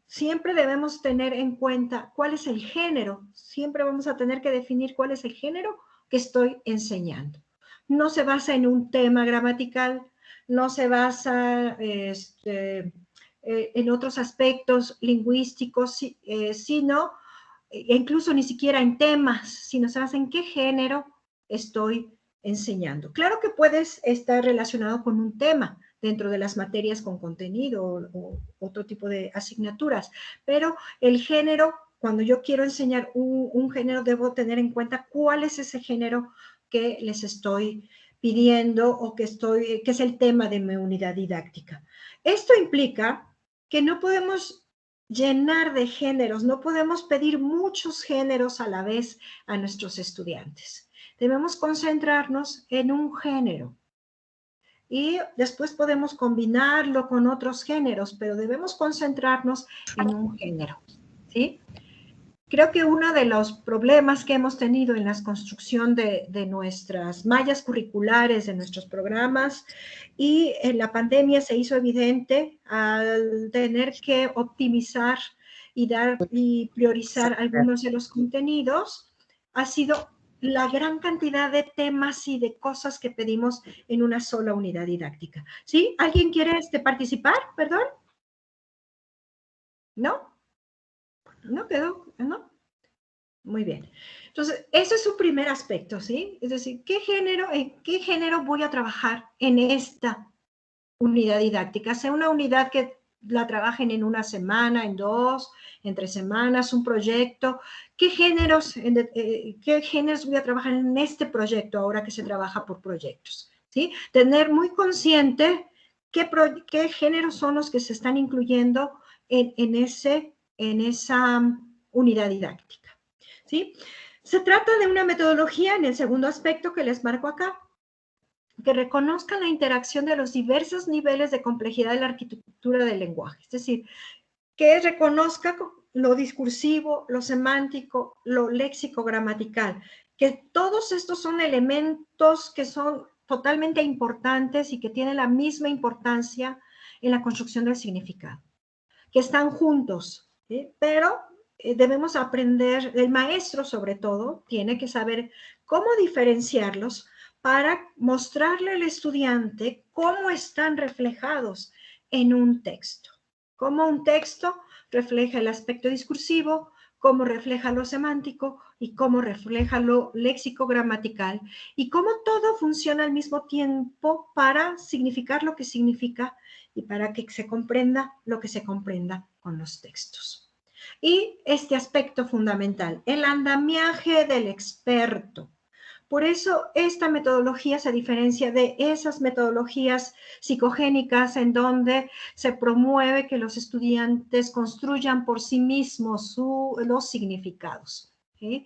siempre debemos tener en cuenta cuál es el género. Siempre vamos a tener que definir cuál es el género que estoy enseñando. No se basa en un tema gramatical, no se basa en otros aspectos lingüísticos, sino, incluso ni siquiera en temas, sino se basa en qué género estoy enseñando. Claro que puedes estar relacionado con un tema dentro de las materias con contenido o otro tipo de asignaturas, pero el género, cuando yo quiero enseñar un género, debo tener en cuenta cuál es ese género que les estoy pidiendo o que es el tema de mi unidad didáctica. Esto implica que no podemos llenar de géneros, no podemos pedir muchos géneros a la vez a nuestros estudiantes. Debemos concentrarnos en un género y después podemos combinarlo con otros géneros, pero debemos concentrarnos en un género, ¿sí? Creo que uno de los problemas que hemos tenido en la construcción de nuestras mallas curriculares, de nuestros programas, y en la pandemia se hizo evidente al tener que optimizar y priorizar algunos de los contenidos, ha sido la gran cantidad de temas y de cosas que pedimos en una sola unidad didáctica. ¿Sí? ¿Alguien quiere participar? ¿Perdón? ¿No? ¿No quedó? ¿No? Muy bien. Entonces, ese es un primer aspecto, ¿sí? Es decir, ¿en qué género voy a trabajar en esta unidad didáctica? Sea una unidad que la trabajen en una semana, en 2, en 3 semanas, un proyecto. ¿Qué géneros voy a trabajar en este proyecto ahora que se trabaja por proyectos? ¿Sí? Tener muy consciente qué géneros son los que se están incluyendo en esa unidad didáctica. ¿Sí? Se trata de una metodología, en el segundo aspecto que les marco acá, que reconozca la interacción de los diversos niveles de complejidad de la arquitectura del lenguaje. Es decir, que reconozca lo discursivo, lo semántico, lo léxico-gramatical, que todos estos son elementos que son totalmente importantes y que tienen la misma importancia en la construcción del significado, que están juntos, ¿sí? Pero debemos aprender, el maestro sobre todo, tiene que saber cómo diferenciarlos para mostrarle al estudiante cómo están reflejados en un texto. Cómo un texto refleja el aspecto discursivo, cómo refleja lo semántico y cómo refleja lo léxico-gramatical y cómo todo funciona al mismo tiempo para significar lo que significa y para que se comprenda lo que se comprenda con los textos. Y este aspecto fundamental, el andamiaje del experto. Por eso esta metodología se diferencia de esas metodologías psicogénicas en donde se promueve que los estudiantes construyan por sí mismos los significados, ¿sí?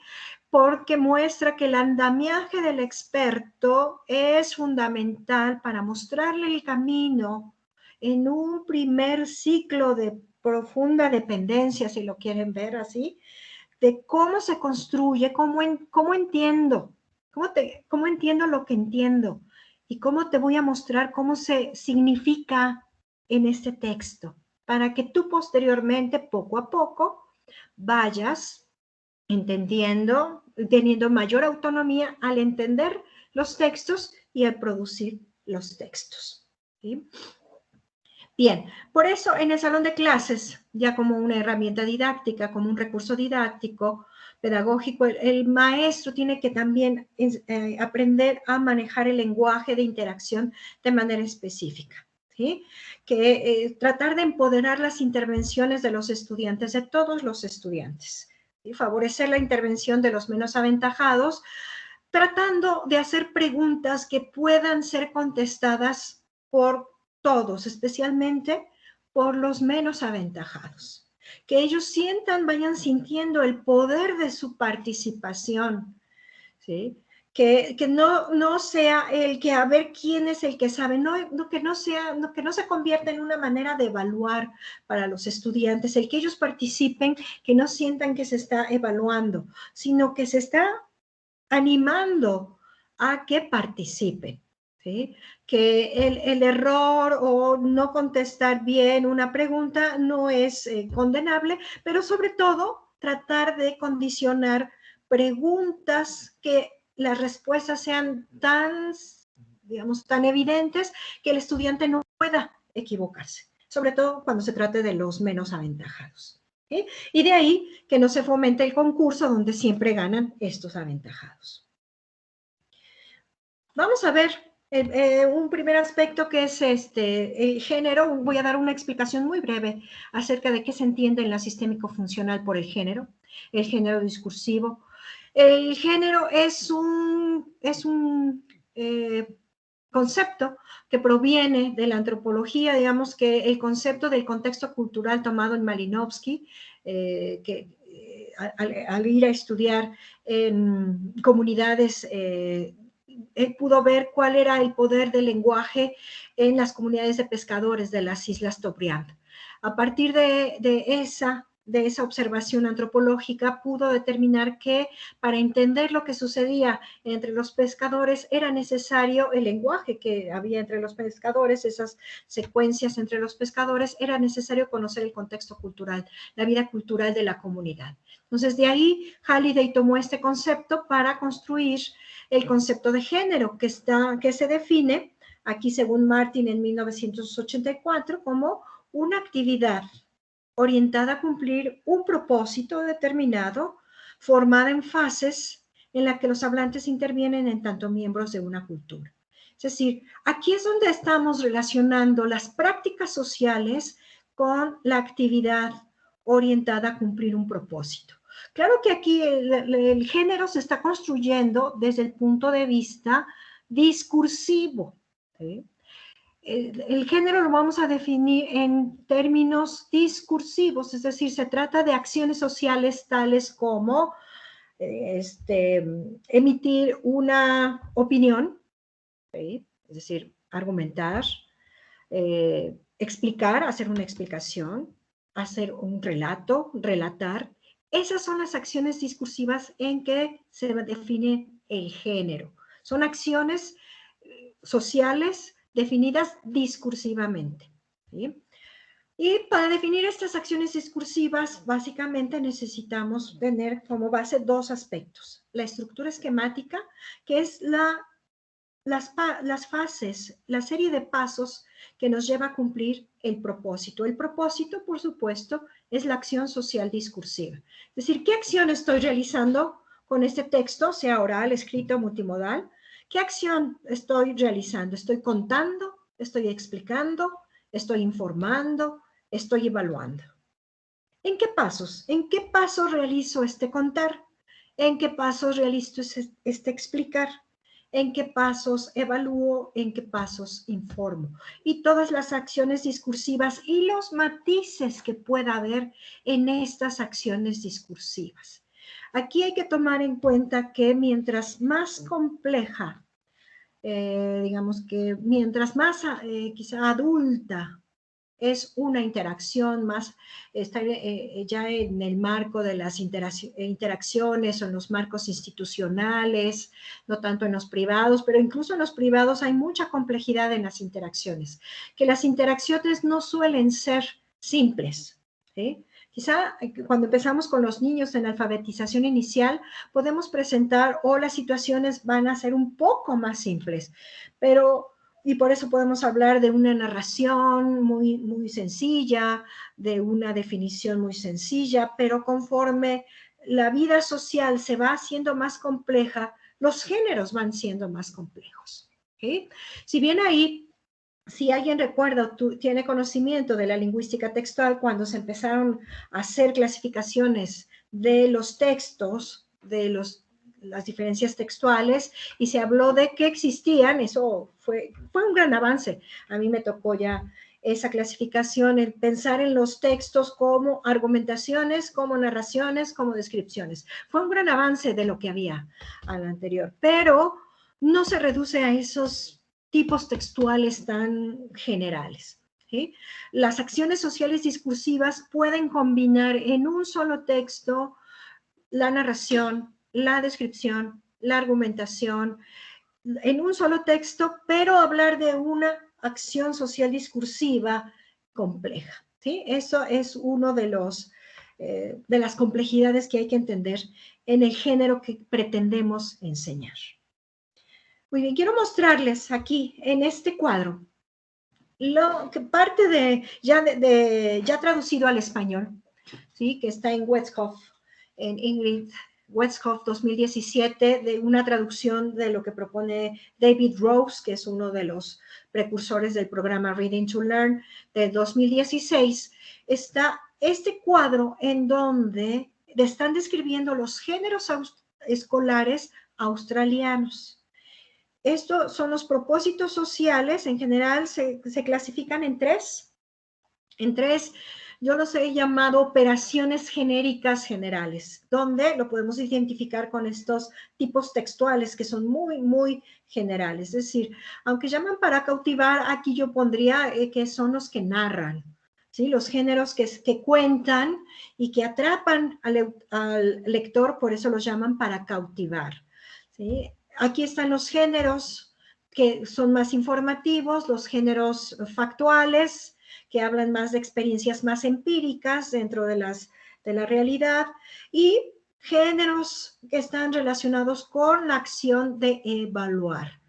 Porque muestra que el andamiaje del experto es fundamental para mostrarle el camino en un primer ciclo de profunda dependencia, si lo quieren ver así, de cómo se construye, cómo entiendo. ¿Cómo entiendo lo que entiendo? ¿Y cómo te voy a mostrar cómo se significa en este texto? Para que tú posteriormente, poco a poco, vayas entendiendo, teniendo mayor autonomía al entender los textos y al producir los textos. ¿Sí? Bien, por eso en el salón de clases, ya como una herramienta didáctica, como un recurso didáctico, pedagógico, el maestro tiene que también aprender a manejar el lenguaje de interacción de manera específica, ¿sí? Que tratar de empoderar las intervenciones de los estudiantes, de todos los estudiantes, ¿sí? Favorecer la intervención de los menos aventajados, tratando de hacer preguntas que puedan ser contestadas por todos, especialmente por los menos aventajados. Que ellos vayan sintiendo el poder de su participación, ¿sí? Que no sea el que a ver quién es el que sabe, que no se convierta en una manera de evaluar para los estudiantes, el que ellos participen, que no sientan que se está evaluando, sino que se está animando a que participen, ¿sí? Que el error o no contestar bien una pregunta no es condenable, pero sobre todo tratar de condicionar preguntas que las respuestas sean tan digamos, tan evidentes que el estudiante no pueda equivocarse, sobre todo cuando se trate de los menos aventajados. ¿Sí? Y de ahí que no se fomente el concurso donde siempre ganan estos aventajados. Vamos a ver un primer aspecto que es el género. Voy a dar una explicación muy breve acerca de qué se entiende en la sistémico-funcional por el género discursivo. El género es un concepto que proviene de la antropología, digamos que el concepto del contexto cultural tomado en Malinowski, al ir a estudiar en comunidades, él pudo ver cuál era el poder del lenguaje en las comunidades de pescadores de las Islas Tobriand. A partir de esa observación antropológica, pudo determinar que para entender lo que sucedía entre los pescadores era necesario el lenguaje que había entre los pescadores, esas secuencias entre los pescadores, era necesario conocer el contexto cultural, la vida cultural de la comunidad. Entonces, de ahí Halliday tomó este concepto para construir el concepto de género que se define aquí, según Martin, en 1984, como una actividad orientada a cumplir un propósito determinado, formada en fases en la que los hablantes intervienen en tanto miembros de una cultura. Es decir, aquí es donde estamos relacionando las prácticas sociales con la actividad orientada a cumplir un propósito. Claro que aquí el género se está construyendo desde el punto de vista discursivo, ¿sí? El género lo vamos a definir en términos discursivos, es decir, se trata de acciones sociales tales como emitir una opinión, ¿sí? Es decir, argumentar, explicar, hacer una explicación, hacer un relato, relatar. Esas son las acciones discursivas en que se define el género. Son acciones sociales definidas discursivamente, ¿sí? Y para definir estas acciones discursivas, básicamente necesitamos tener como base dos aspectos. La estructura esquemática, que es las fases, la serie de pasos que nos lleva a cumplir el propósito. El propósito, por supuesto, es la acción social discursiva. Es decir, ¿qué acción estoy realizando con este texto, sea oral, escrito, multimodal? ¿Qué acción estoy realizando? ¿Estoy contando? ¿Estoy explicando? ¿Estoy informando? ¿Estoy evaluando? ¿En qué pasos? ¿En qué pasos realizo este contar? ¿En qué pasos realizo este explicar? ¿En qué pasos evalúo? ¿En qué pasos informo? Y todas las acciones discursivas y los matices que pueda haber en estas acciones discursivas. Aquí hay que tomar en cuenta que mientras más compleja, digamos que mientras más quizá adulta es una interacción, más está ya en el marco de las interacciones o en los marcos institucionales, no tanto en los privados, pero incluso en los privados hay mucha complejidad en las interacciones, que las interacciones no suelen ser simples, ¿sí? Quizá cuando empezamos con los niños en alfabetización inicial, podemos presentar o las situaciones van a ser un poco más simples, y por eso podemos hablar de una narración muy, muy sencilla, de una definición muy sencilla, pero conforme la vida social se va haciendo más compleja, los géneros van siendo más complejos, ¿okay? Si bien ahí, si alguien recuerda o tiene conocimiento de la lingüística textual, cuando se empezaron a hacer clasificaciones de los textos, de las diferencias textuales, y se habló de que existían, eso fue un gran avance. A mí me tocó ya esa clasificación, el pensar en los textos como argumentaciones, como narraciones, como descripciones. Fue un gran avance de lo que había al anterior, pero no se reduce a esos tipos textuales tan generales, ¿sí? Las acciones sociales discursivas pueden combinar en un solo texto la narración, la descripción, la argumentación, en un solo texto, pero hablar de una acción social discursiva compleja, ¿sí? Eso es uno de las complejidades que hay que entender en el género que pretendemos enseñar. Muy bien, quiero mostrarles aquí en este cuadro lo que parte de ya traducido al español, ¿sí? Que está en Westhoff, en Ingrid Westhoff 2017, de una traducción de lo que propone David Rose, que es uno de los precursores del programa Reading to Learn de 2016. Está este cuadro en donde están describiendo los géneros escolares australianos. Estos son los propósitos sociales, en general se clasifican en tres, yo los he llamado operaciones genéricas generales, donde lo podemos identificar con estos tipos textuales que son muy, muy generales. Es decir, aunque llaman para cautivar, aquí yo pondría que son los que narran, ¿sí? Los géneros que cuentan y que atrapan al lector, por eso los llaman para cautivar, ¿sí? Aquí están los géneros que son más informativos, los géneros factuales, que hablan más de experiencias más empíricas dentro de la realidad, y géneros que están relacionados con la acción de evaluar.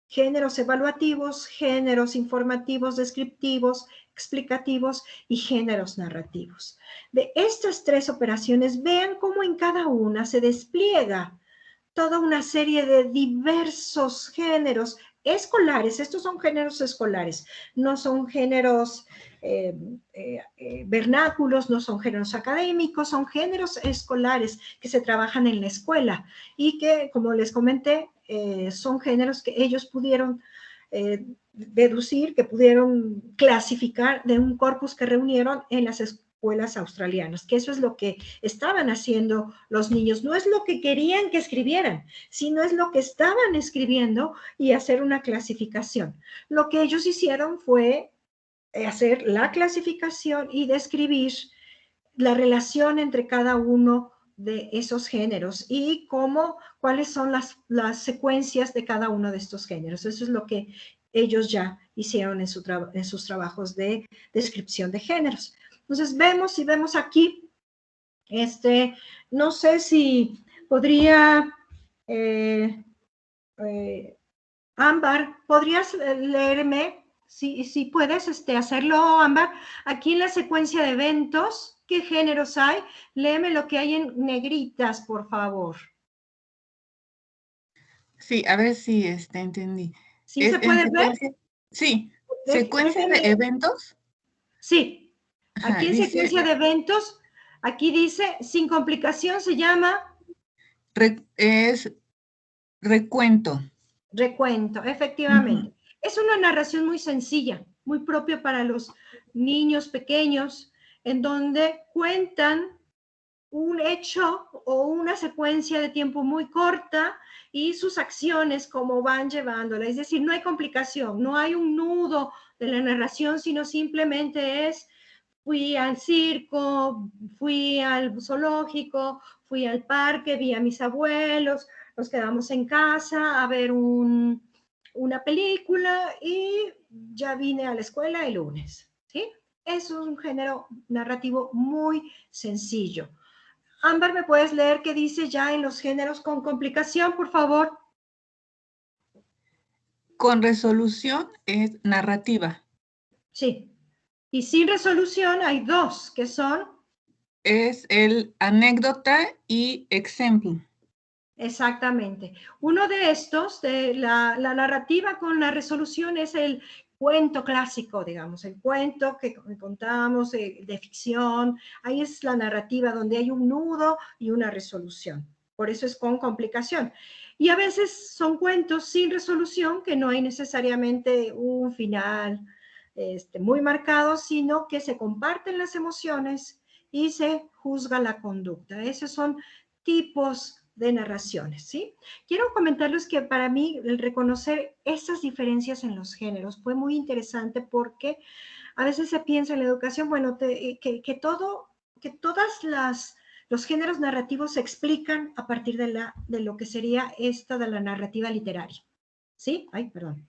Géneros evaluativos, géneros informativos, descriptivos, explicativos y géneros narrativos. De estas tres operaciones, vean cómo en cada una se despliega toda una serie de diversos géneros escolares. Estos son géneros escolares, no son géneros vernáculos, no son géneros académicos, son géneros escolares que se trabajan en la escuela y que, como les comenté, son géneros que ellos pudieron deducir, que pudieron clasificar de un corpus que reunieron en las escuelas australianas, que eso es lo que estaban haciendo los niños. No es lo que querían que escribieran, sino es lo que estaban escribiendo y hacer una clasificación. Lo que ellos hicieron fue hacer la clasificación y describir la relación entre cada uno de esos géneros y cuáles son las secuencias de cada uno de estos géneros. Eso es lo que ellos ya hicieron en sus trabajos de descripción de géneros. Entonces vemos aquí, no sé si podría, Ámbar, ¿podrías leerme, si puedes hacerlo, Ámbar? Aquí en la secuencia de eventos, ¿qué géneros hay? Léeme lo que hay en negritas, por favor.
Sí, a ver si entendí.
¿Sí se puede ver?
Sí, secuencia de eventos.
Sí. Aquí en secuencia de eventos, aquí dice, sin complicación se llama...
Es recuento.
Recuento, efectivamente. Es una narración muy sencilla, muy propia para los niños pequeños, en donde cuentan un hecho o una secuencia de tiempo muy corta y sus acciones, cómo van llevándola. Es decir, no hay complicación, no hay un nudo de la narración, sino simplemente es... Fui al circo, fui al zoológico, fui al parque, vi a mis abuelos, nos quedamos en casa a ver una película y ya vine a la escuela el lunes, ¿sí? Eso es un género narrativo muy sencillo. Ámbar, ¿me puedes leer qué dice ya en los géneros con complicación, por favor?
Con resolución es narrativa.
Sí. Y sin resolución hay dos, que son...
Es el anécdota y ejemplo.
Exactamente. Uno de estos, de la narrativa con la resolución, es el cuento clásico, digamos, el cuento que contamos de ficción. Ahí es la narrativa donde hay un nudo y una resolución. Por eso es con complicación. Y a veces son cuentos sin resolución, que no hay necesariamente un final muy marcado, sino que se comparten las emociones y se juzga la conducta. Esos son tipos de narraciones, ¿sí? Quiero comentarles que para mí el reconocer esas diferencias en los géneros fue muy interesante porque a veces se piensa en la educación, bueno, que todos los géneros narrativos se explican a partir de lo que sería de la narrativa literaria, ¿sí? Ay, perdón.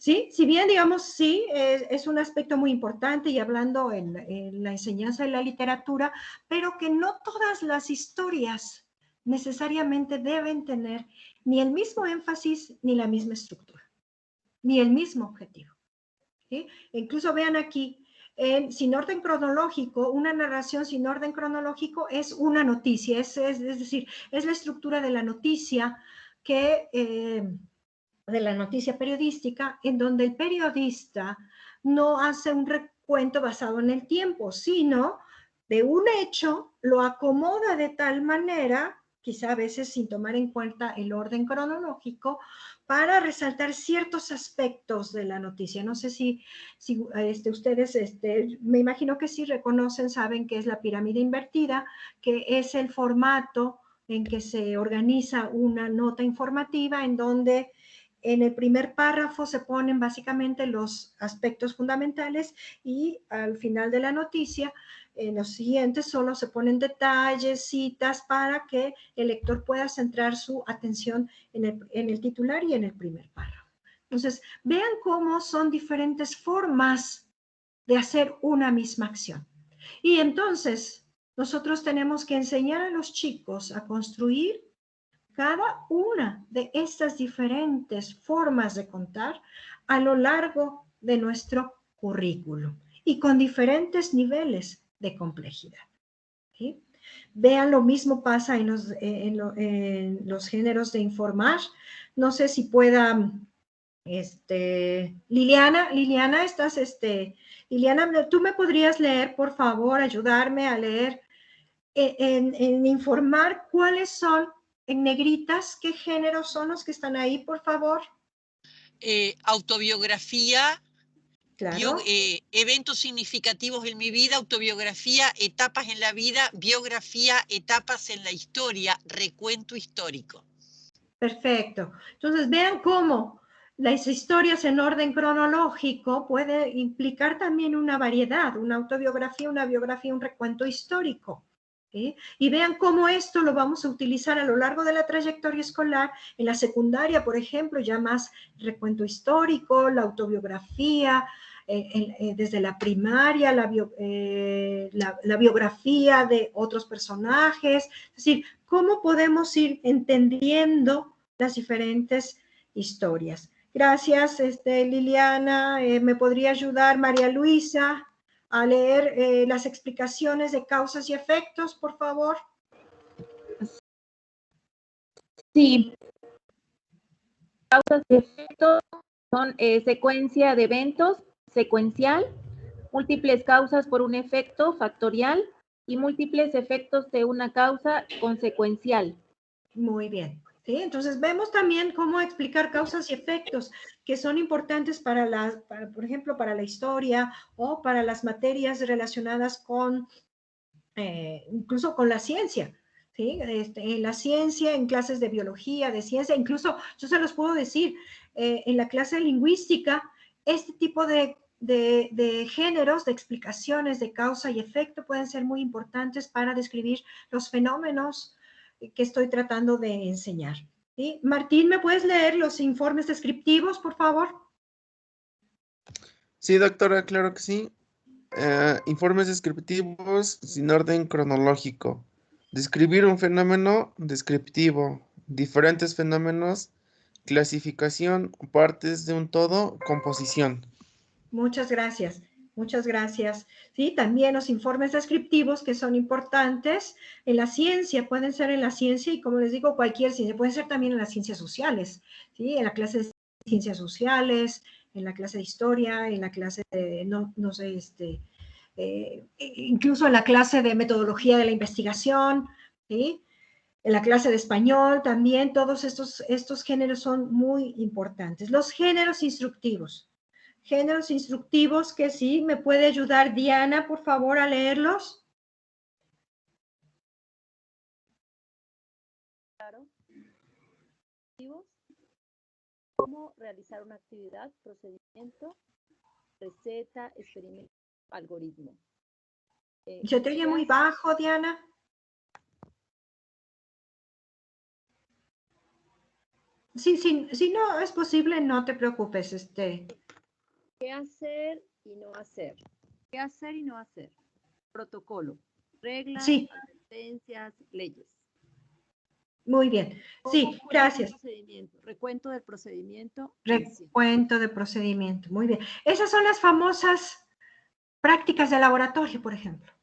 Sí, si bien, digamos, sí, es un aspecto muy importante y hablando en la enseñanza de la literatura, pero que no todas las historias necesariamente deben tener ni el mismo énfasis ni la misma estructura, ni el mismo objetivo. ¿Sí? Incluso vean aquí, sin orden cronológico, una narración sin orden cronológico es una noticia, es decir, es la estructura de la noticia de la noticia periodística, en donde el periodista no hace un recuento basado en el tiempo, sino de un hecho lo acomoda de tal manera, quizá a veces sin tomar en cuenta el orden cronológico, para resaltar ciertos aspectos de la noticia. No sé si ustedes, me imagino que sí reconocen, saben que es la pirámide invertida, que es el formato en que se organiza una nota informativa en donde en el primer párrafo se ponen básicamente los aspectos fundamentales y al final de la noticia, en los siguientes solo se ponen detalles, citas para que el lector pueda centrar su atención en el titular y en el primer párrafo. Entonces, vean cómo son diferentes formas de hacer una misma acción. Y entonces, nosotros tenemos que enseñar a los chicos a construir cada una de estas diferentes formas de contar a lo largo de nuestro currículo y con diferentes niveles de complejidad. ¿Sí? Vean, lo mismo pasa en los géneros de informar. No sé si pueda, Liliana, Liliana, ¿tú me podrías leer, por favor, ayudarme a leer en informar cuáles son en negritas, qué géneros son los que están ahí, por favor?
Autobiografía,
claro.
Eventos significativos en mi vida, autobiografía, etapas en la vida, biografía, etapas en la historia, recuento histórico.
Perfecto. Entonces vean cómo las historias en orden cronológico puede implicar también una variedad, una autobiografía, una biografía, un recuento histórico. ¿Sí? Y vean cómo esto lo vamos a utilizar a lo largo de la trayectoria escolar. En la secundaria, por ejemplo, ya más recuento histórico, la autobiografía, desde la primaria, la biografía de otros personajes. Es decir, cómo podemos ir entendiendo las diferentes historias. Gracias, Liliana. ¿Me podría ayudar María Luisa a leer las explicaciones de causas y efectos, por favor?
Sí. Causas y efectos son secuencia de eventos, secuencial, múltiples causas por un efecto, factorial, y múltiples efectos de una causa, consecuencial.
Muy bien. ¿Sí? Entonces vemos también cómo explicar causas y efectos que son importantes por ejemplo, para la historia o para las materias relacionadas con, incluso con la ciencia. ¿Sí? En la ciencia, en clases de biología, de ciencia, incluso yo se los puedo decir, en la clase de lingüística, este tipo de géneros, de explicaciones de causa y efecto pueden ser muy importantes para describir los fenómenos que estoy tratando de enseñar. ¿Sí? Martín, ¿me puedes leer los informes descriptivos, por favor?
Sí, doctora, claro que sí. Informes descriptivos sin orden cronológico. Describir un fenómeno descriptivo. Diferentes fenómenos. Clasificación. Partes de un todo. Composición.
Muchas gracias. Muchas gracias. Sí, también los informes descriptivos que son importantes en la ciencia, pueden ser en la ciencia y como les digo, cualquier ciencia, pueden ser también en las ciencias sociales, ¿sí? En la clase de ciencias sociales, en la clase de historia, en la clase de, no sé, incluso en la clase de metodología de la investigación, ¿sí? En la clase de español también, todos estos géneros son muy importantes. Los géneros instructivos. Géneros instructivos que sí, ¿me puede ayudar Diana, por favor, a leerlos?
Claro. Cómo realizar una actividad, procedimiento, receta, experimento, algoritmo.
Yo te oía muy bajo, Diana. Sí, si no es posible, no te preocupes.
¿Qué hacer y no hacer? ¿Qué hacer y no hacer? Protocolo, reglas,
sí.
sentencias, leyes.
Muy bien. Sí, gracias.
Recuento del procedimiento.
Recuento de procedimiento. Muy bien. Esas son las famosas prácticas de laboratorio, por ejemplo.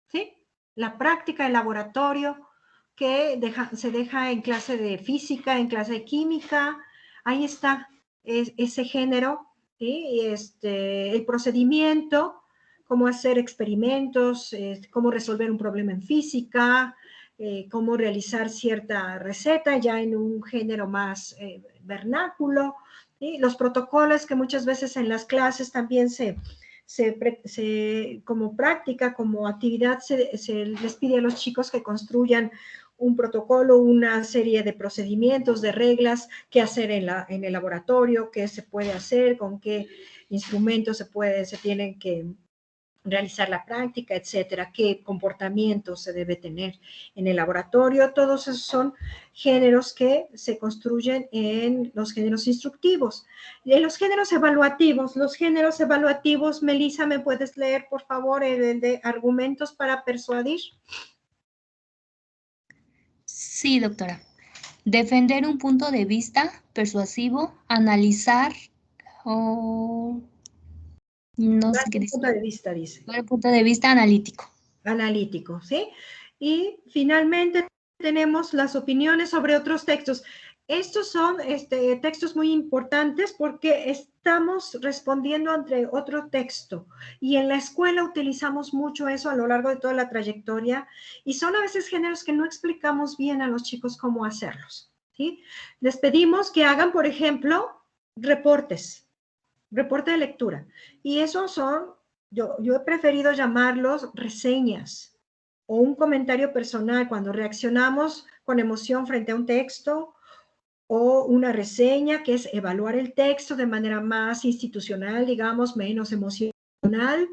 ¿Sí? La práctica de laboratorio que se deja en clase de física, en clase de química. Ahí está ese género, ¿sí? El procedimiento, cómo hacer experimentos, cómo resolver un problema en física, cómo realizar cierta receta ya en un género más vernáculo, ¿sí? Los protocolos que muchas veces en las clases también como práctica, como actividad, se les pide a los chicos que construyan un protocolo, una serie de procedimientos, de reglas, qué hacer en el laboratorio, qué se puede hacer, con qué instrumentos se tienen que realizar la práctica, etcétera, qué comportamiento se debe tener en el laboratorio. Todos esos son géneros que se construyen en los géneros instructivos. Y en los géneros evaluativos, Melissa, ¿me puedes leer, por favor, el de argumentos para persuadir?
Sí, doctora. Defender un punto de vista persuasivo, analizar o... No sé qué dice.
Punto de vista, dice.
Un punto de vista analítico.
Analítico, ¿sí? Y finalmente tenemos las opiniones sobre otros textos. Estos son textos muy importantes porque estamos respondiendo ante otro texto y en la escuela utilizamos mucho eso a lo largo de toda la trayectoria y son a veces géneros que no explicamos bien a los chicos cómo hacerlos, ¿sí? Les pedimos que hagan, por ejemplo, reporte de lectura y esos son, yo he preferido llamarlos reseñas o un comentario personal cuando reaccionamos con emoción frente a un texto, o una reseña, que es evaluar el texto de manera más institucional, digamos, menos emocional,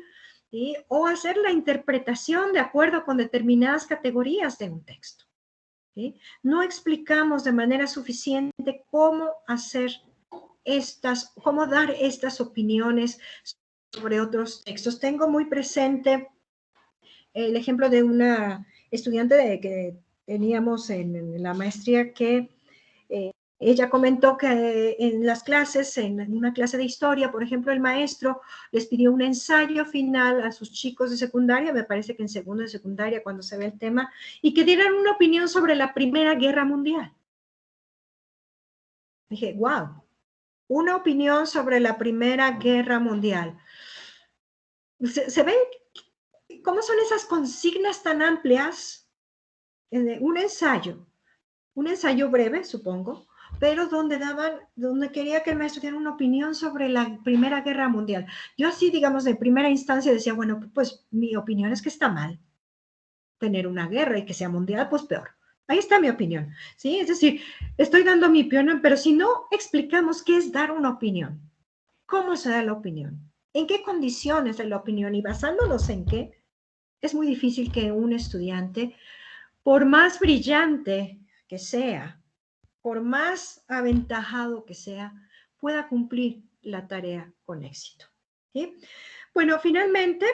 ¿sí? O hacer la interpretación de acuerdo con determinadas categorías de un texto, ¿sí? No explicamos de manera suficiente cómo hacer cómo dar estas opiniones sobre otros textos. Tengo muy presente el ejemplo de una estudiante que teníamos en la maestría que ella comentó que en las clases, en una clase de historia, por ejemplo, el maestro les pidió un ensayo final a sus chicos de secundaria, me parece que en segundo de secundaria cuando se ve el tema, y que dieran una opinión sobre la Primera Guerra Mundial. Dije, wow, una opinión sobre la Primera Guerra Mundial. ¿Se ven cómo son esas consignas tan amplias? Un ensayo breve, supongo, pero donde quería que el maestro diera una opinión sobre la Primera Guerra Mundial. Yo así, digamos, de primera instancia decía, bueno, pues mi opinión es que está mal tener una guerra y que sea mundial, pues peor. Ahí está mi opinión, ¿sí? Es decir, estoy dando mi opinión, pero si no explicamos qué es dar una opinión, cómo se da la opinión, en qué condiciones de la opinión y basándonos en qué, es muy difícil que un estudiante, por más brillante que sea, por más aventajado que sea, pueda cumplir la tarea con éxito, ¿sí? Bueno, finalmente,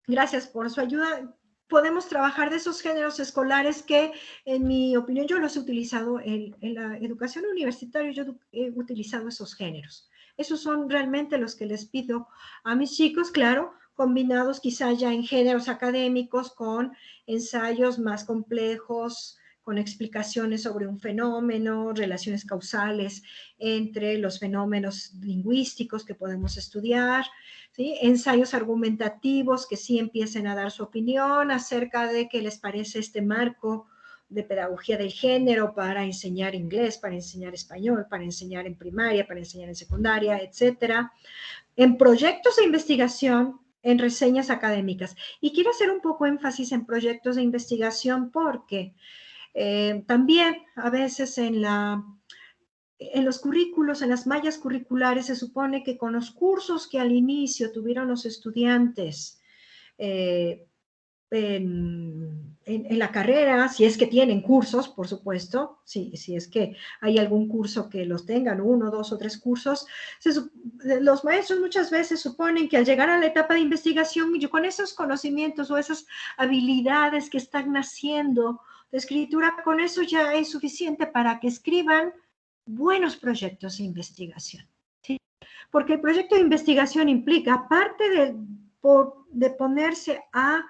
gracias por su ayuda. Podemos trabajar de esos géneros escolares que, en mi opinión, yo los he utilizado en la educación universitaria, yo he utilizado esos géneros. Esos son realmente los que les pido a mis chicos, claro, combinados quizá ya en géneros académicos con ensayos más complejos, con explicaciones sobre un fenómeno, relaciones causales entre los fenómenos lingüísticos que podemos estudiar, ¿sí? Ensayos argumentativos que sí empiecen a dar su opinión acerca de qué les parece este marco de pedagogía del género para enseñar inglés, para enseñar español, para enseñar en primaria, para enseñar en secundaria, etcétera. En proyectos de investigación, en reseñas académicas. Y quiero hacer un poco énfasis en proyectos de investigación porque también a veces en los currículos, en las mallas curriculares, se supone que con los cursos que al inicio tuvieron los estudiantes en en la carrera, si es que tienen cursos, por supuesto, si es que hay algún curso que los tengan, 1, 2 o 3 cursos, los maestros muchas veces suponen que al llegar a la etapa de investigación, yo con esos conocimientos o esas habilidades que están naciendo de escritura, con eso ya es suficiente para que escriban buenos proyectos de investigación, ¿sí? Porque el proyecto de investigación implica, aparte de ponerse a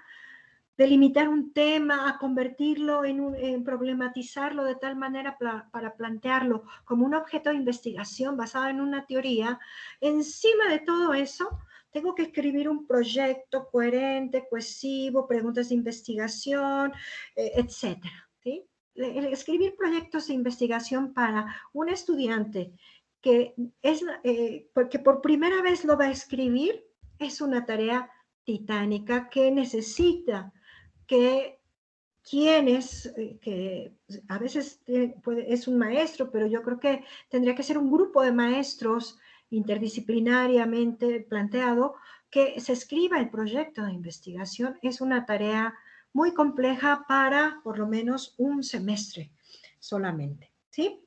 delimitar un tema, a convertirlo en problematizarlo de tal manera para plantearlo como un objeto de investigación basado en una teoría, encima de todo eso, tengo que escribir un proyecto coherente, cohesivo, preguntas de investigación, etcétera, ¿sí? Escribir proyectos de investigación para un estudiante que por primera vez lo va a escribir es una tarea titánica que necesita que quienes, que a veces es un maestro, pero yo creo que tendría que ser un grupo de maestros interdisciplinariamente planteado, que se escriba el proyecto de investigación. Es una tarea muy compleja para por lo menos un semestre solamente, ¿sí?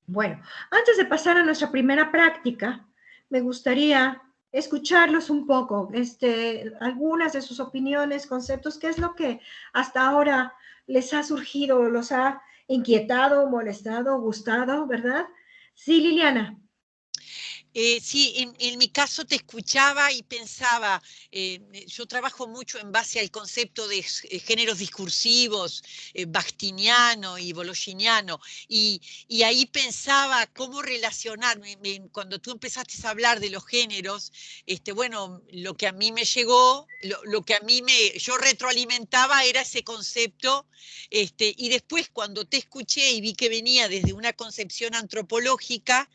Bueno, antes de pasar a nuestra primera práctica, me gustaría escucharlos un poco, algunas de sus opiniones, conceptos, qué es lo que hasta ahora les ha surgido, los ha inquietado, molestado, gustado, ¿verdad? Sí, Liliana.
Sí, en mi caso te escuchaba y pensaba, yo trabajo mucho en base al concepto de géneros discursivos, bakhtiniano y bologiniano, y ahí pensaba cómo relacionarme. Cuando tú empezaste a hablar de los géneros, bueno, lo que a mí me llegó, lo que a mí yo retroalimentaba era ese concepto, y después cuando te escuché y vi que venía desde una concepción antropológica,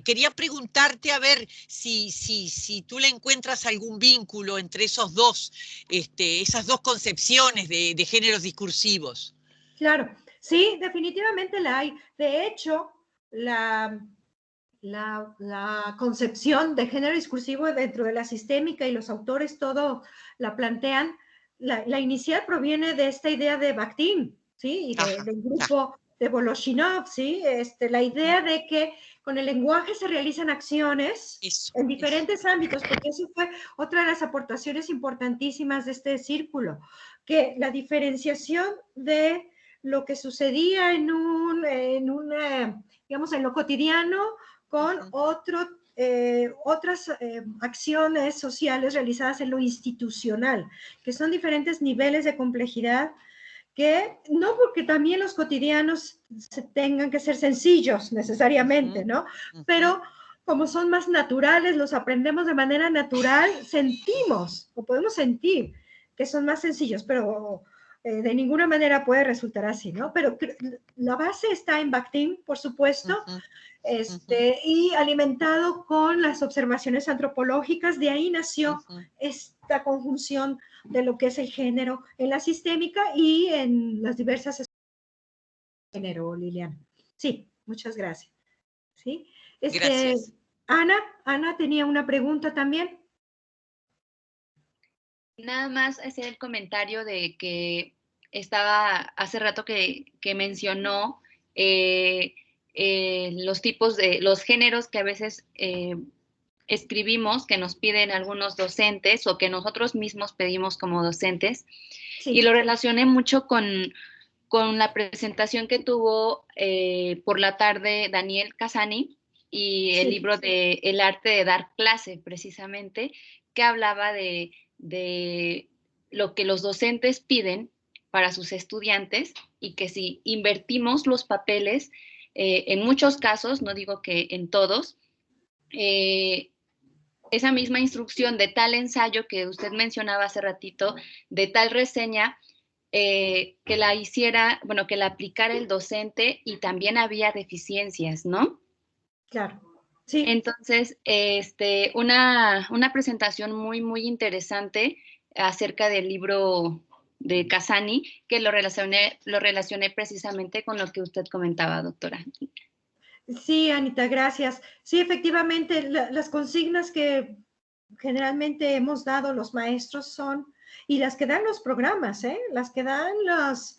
quería preguntarte a ver si tú le encuentras algún vínculo entre esas dos concepciones de géneros discursivos.
Claro, sí, definitivamente la hay. De hecho, la concepción de género discursivo dentro de la sistémica y los autores todo la plantean, la inicial proviene de esta idea de Bakhtin, ¿sí? Y del grupo de Voloshinov, ¿sí? La idea de que con el lenguaje se realizan acciones en diferentes ámbitos, porque eso fue otra de las aportaciones importantísimas de este círculo, que la diferenciación de lo que sucedía digamos, en lo cotidiano con otras acciones sociales realizadas en lo institucional, que son diferentes niveles de complejidad que no porque también los cotidianos tengan que ser sencillos necesariamente, ¿no? Pero como son más naturales, los aprendemos de manera natural, sentimos o podemos sentir que son más sencillos, pero de ninguna manera puede resultar así, ¿no? Pero la base está en Bakhtin, por supuesto, y alimentado con las observaciones antropológicas, de ahí nació esta conjunción de lo que es el género en la sistémica y en las diversas género, Liliana. Sí, muchas gracias. ¿Sí?
Gracias.
Ana tenía una pregunta también.
Nada más hacer el comentario de que estaba hace rato que mencionó los tipos de, los géneros que a veces escribimos, que nos piden algunos docentes o que nosotros mismos pedimos como docentes. Sí. Y lo relacioné mucho con la presentación que tuvo por la tarde Daniel Casani y el libro de El arte de dar clase, precisamente, que hablaba de lo que los docentes piden para sus estudiantes y que si invertimos los papeles, en muchos casos, no digo que en todos, esa misma instrucción de tal ensayo que usted mencionaba hace ratito, de tal reseña, que la hiciera, bueno, que la aplicara el docente y también había deficiencias, ¿no?
Claro. Sí.
Entonces, una presentación muy, muy interesante acerca del libro de Casani, que lo relacioné precisamente con lo que usted comentaba, doctora.
Sí, Anita, gracias. Sí, efectivamente, las consignas que generalmente hemos dado los maestros son y las que dan los programas, las que dan las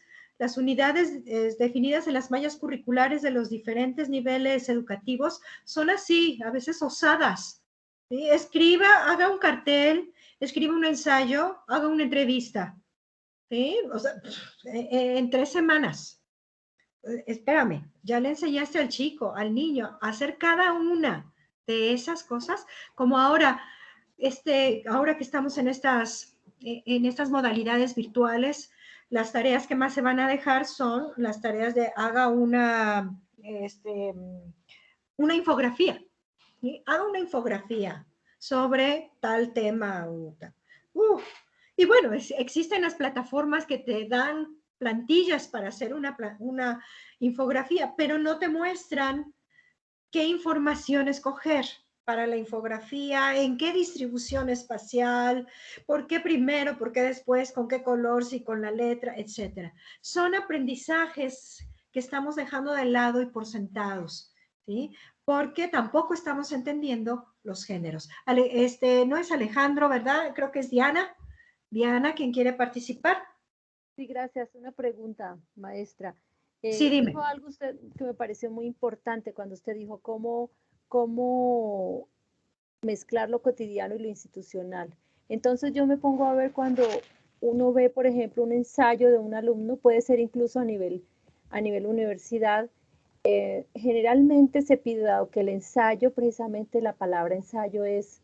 unidades definidas en las mallas curriculares de los diferentes niveles educativos, son así, a veces osadas. ¿Sí? Escriba, haga un cartel, escriba un ensayo, haga una entrevista. ¿Sí? O sea, en 3 semanas. Espérame, ya le enseñaste al chico, al niño, a hacer cada una de esas cosas, como ahora que estamos en estas modalidades virtuales, las tareas que más se van a dejar son las tareas de haga una infografía, ¿sí? Haga una infografía sobre tal tema. Y bueno, existen las plataformas que te dan plantillas para hacer una infografía, pero no te muestran qué información escoger para la infografía, en qué distribución espacial, por qué primero, por qué después, con qué color, si con la letra, etcétera. Son aprendizajes que estamos dejando de lado y por sentados, ¿sí? Porque tampoco estamos entendiendo los géneros. No es Alejandro, ¿verdad? Creo que es Diana. Diana, ¿quién quiere participar?
Sí, gracias. Una pregunta, maestra.
Sí, dime.
Dijo algo usted que me pareció muy importante cuando usted dijo cómo mezclar lo cotidiano y lo institucional. Entonces yo me pongo a ver cuando uno ve, por ejemplo, un ensayo de un alumno, puede ser incluso a nivel universidad, generalmente se pide, dado que el ensayo, precisamente la palabra ensayo es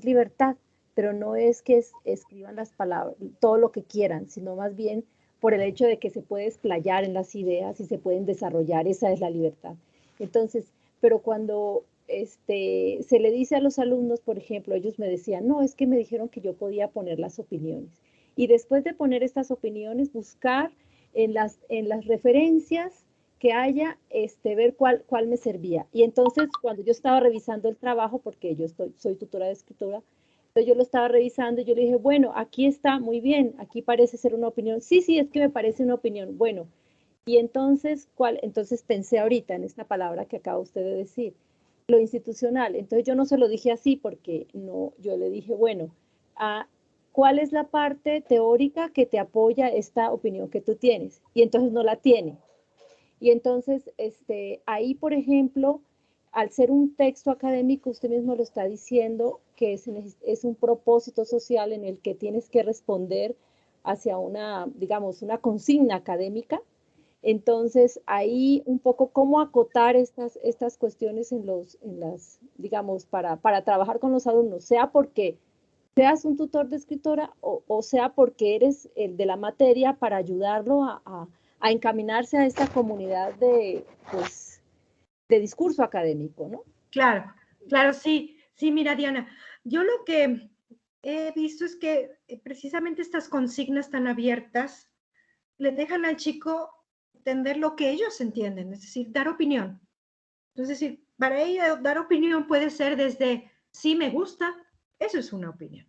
libertad, pero no es que escriban las palabras, todo lo que quieran, sino más bien por el hecho de que se puede explayar en las ideas y se pueden desarrollar, esa es la libertad. Entonces, pero cuando se le dice a los alumnos, por ejemplo, ellos me decían, no, es que me dijeron que yo podía poner las opiniones. Y después de poner estas opiniones, buscar en las referencias que haya, ver cuál me servía. Y entonces, cuando yo estaba revisando el trabajo, porque yo soy tutora de escritura, entonces yo lo estaba revisando y yo le dije, bueno, aquí está, muy bien, aquí parece ser una opinión. Sí, es que me parece una opinión. Bueno, y entonces, entonces pensé ahorita en esta palabra que acaba usted de decir, lo institucional. Entonces yo no se lo dije así porque no, yo le dije, bueno, ¿cuál es la parte teórica que te apoya esta opinión que tú tienes? Y entonces no la tiene. Y entonces, ahí, por ejemplo, al ser un texto académico, usted mismo lo está diciendo, que es un propósito social en el que tienes que responder hacia digamos, una consigna académica. Entonces, ahí un poco cómo acotar estas cuestiones digamos, para trabajar con los alumnos, sea porque seas un tutor de escritora o sea porque eres el de la materia para ayudarlo a encaminarse a esta comunidad de discurso académico, ¿no?
Claro, sí, mira, Diana, yo lo que he visto es que precisamente estas consignas tan abiertas le dejan al chico entender lo que ellos entienden, es decir, dar opinión. Entonces, para ella dar opinión puede ser desde, sí me gusta, eso es una opinión,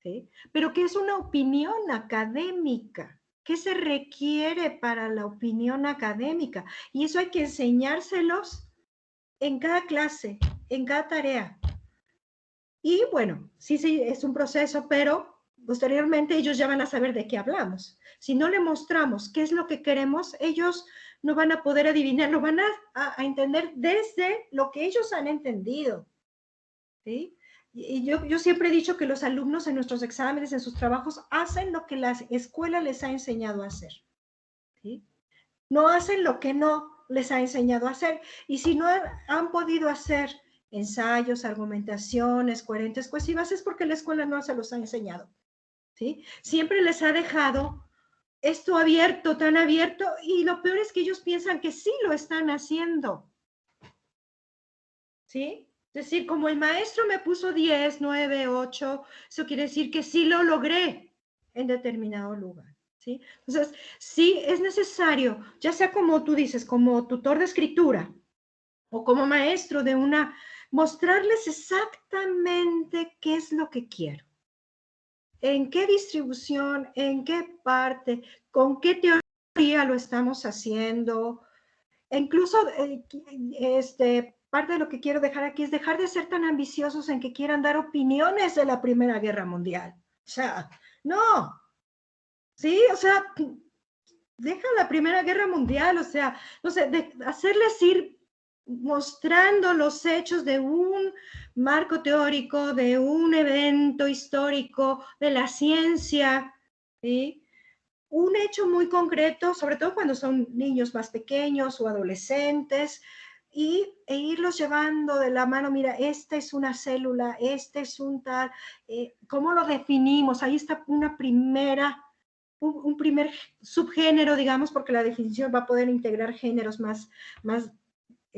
¿sí? Pero ¿qué es una opinión académica? ¿Qué se requiere para la opinión académica? Y eso hay que enseñárselos en cada clase, en cada tarea. Y bueno, sí, es un proceso, pero posteriormente ellos ya van a saber de qué hablamos. Si no le mostramos qué es lo que queremos, ellos no van a poder adivinar, lo van a entender desde lo que ellos han entendido. ¿Sí? Y yo siempre he dicho que los alumnos en nuestros exámenes, en sus trabajos, hacen lo que la escuela les ha enseñado a hacer. ¿Sí? No hacen lo que no les ha enseñado a hacer. Y si no han podido hacer ensayos, argumentaciones coherentes, cohesivas, es porque la escuela no se los ha enseñado. ¿Sí? Siempre les ha dejado esto abierto, tan abierto, y lo peor es que ellos piensan que sí lo están haciendo. ¿Sí? Es decir, como el maestro me puso 10, 9, 8, eso quiere decir que sí lo logré en determinado lugar. ¿Sí? Entonces, sí es necesario, ya sea como tú dices, como tutor de escritura o como maestro de mostrarles exactamente qué es lo que quiero, en qué distribución, en qué parte, con qué teoría lo estamos haciendo. E incluso, parte de lo que quiero dejar aquí es dejar de ser tan ambiciosos en que quieran dar opiniones de la Primera Guerra Mundial. O sea, No, sí, o sea, deja la Primera Guerra Mundial, o sea, no sé, hacerles ir mostrando los hechos de un marco teórico, de un evento histórico, de la ciencia, ¿sí? Un hecho muy concreto, sobre todo cuando son niños más pequeños o adolescentes, e irlos llevando de la mano, mira, esta es una célula, este es un tal, ¿cómo lo definimos? Ahí está un primer subgénero, digamos, porque la definición va a poder integrar géneros más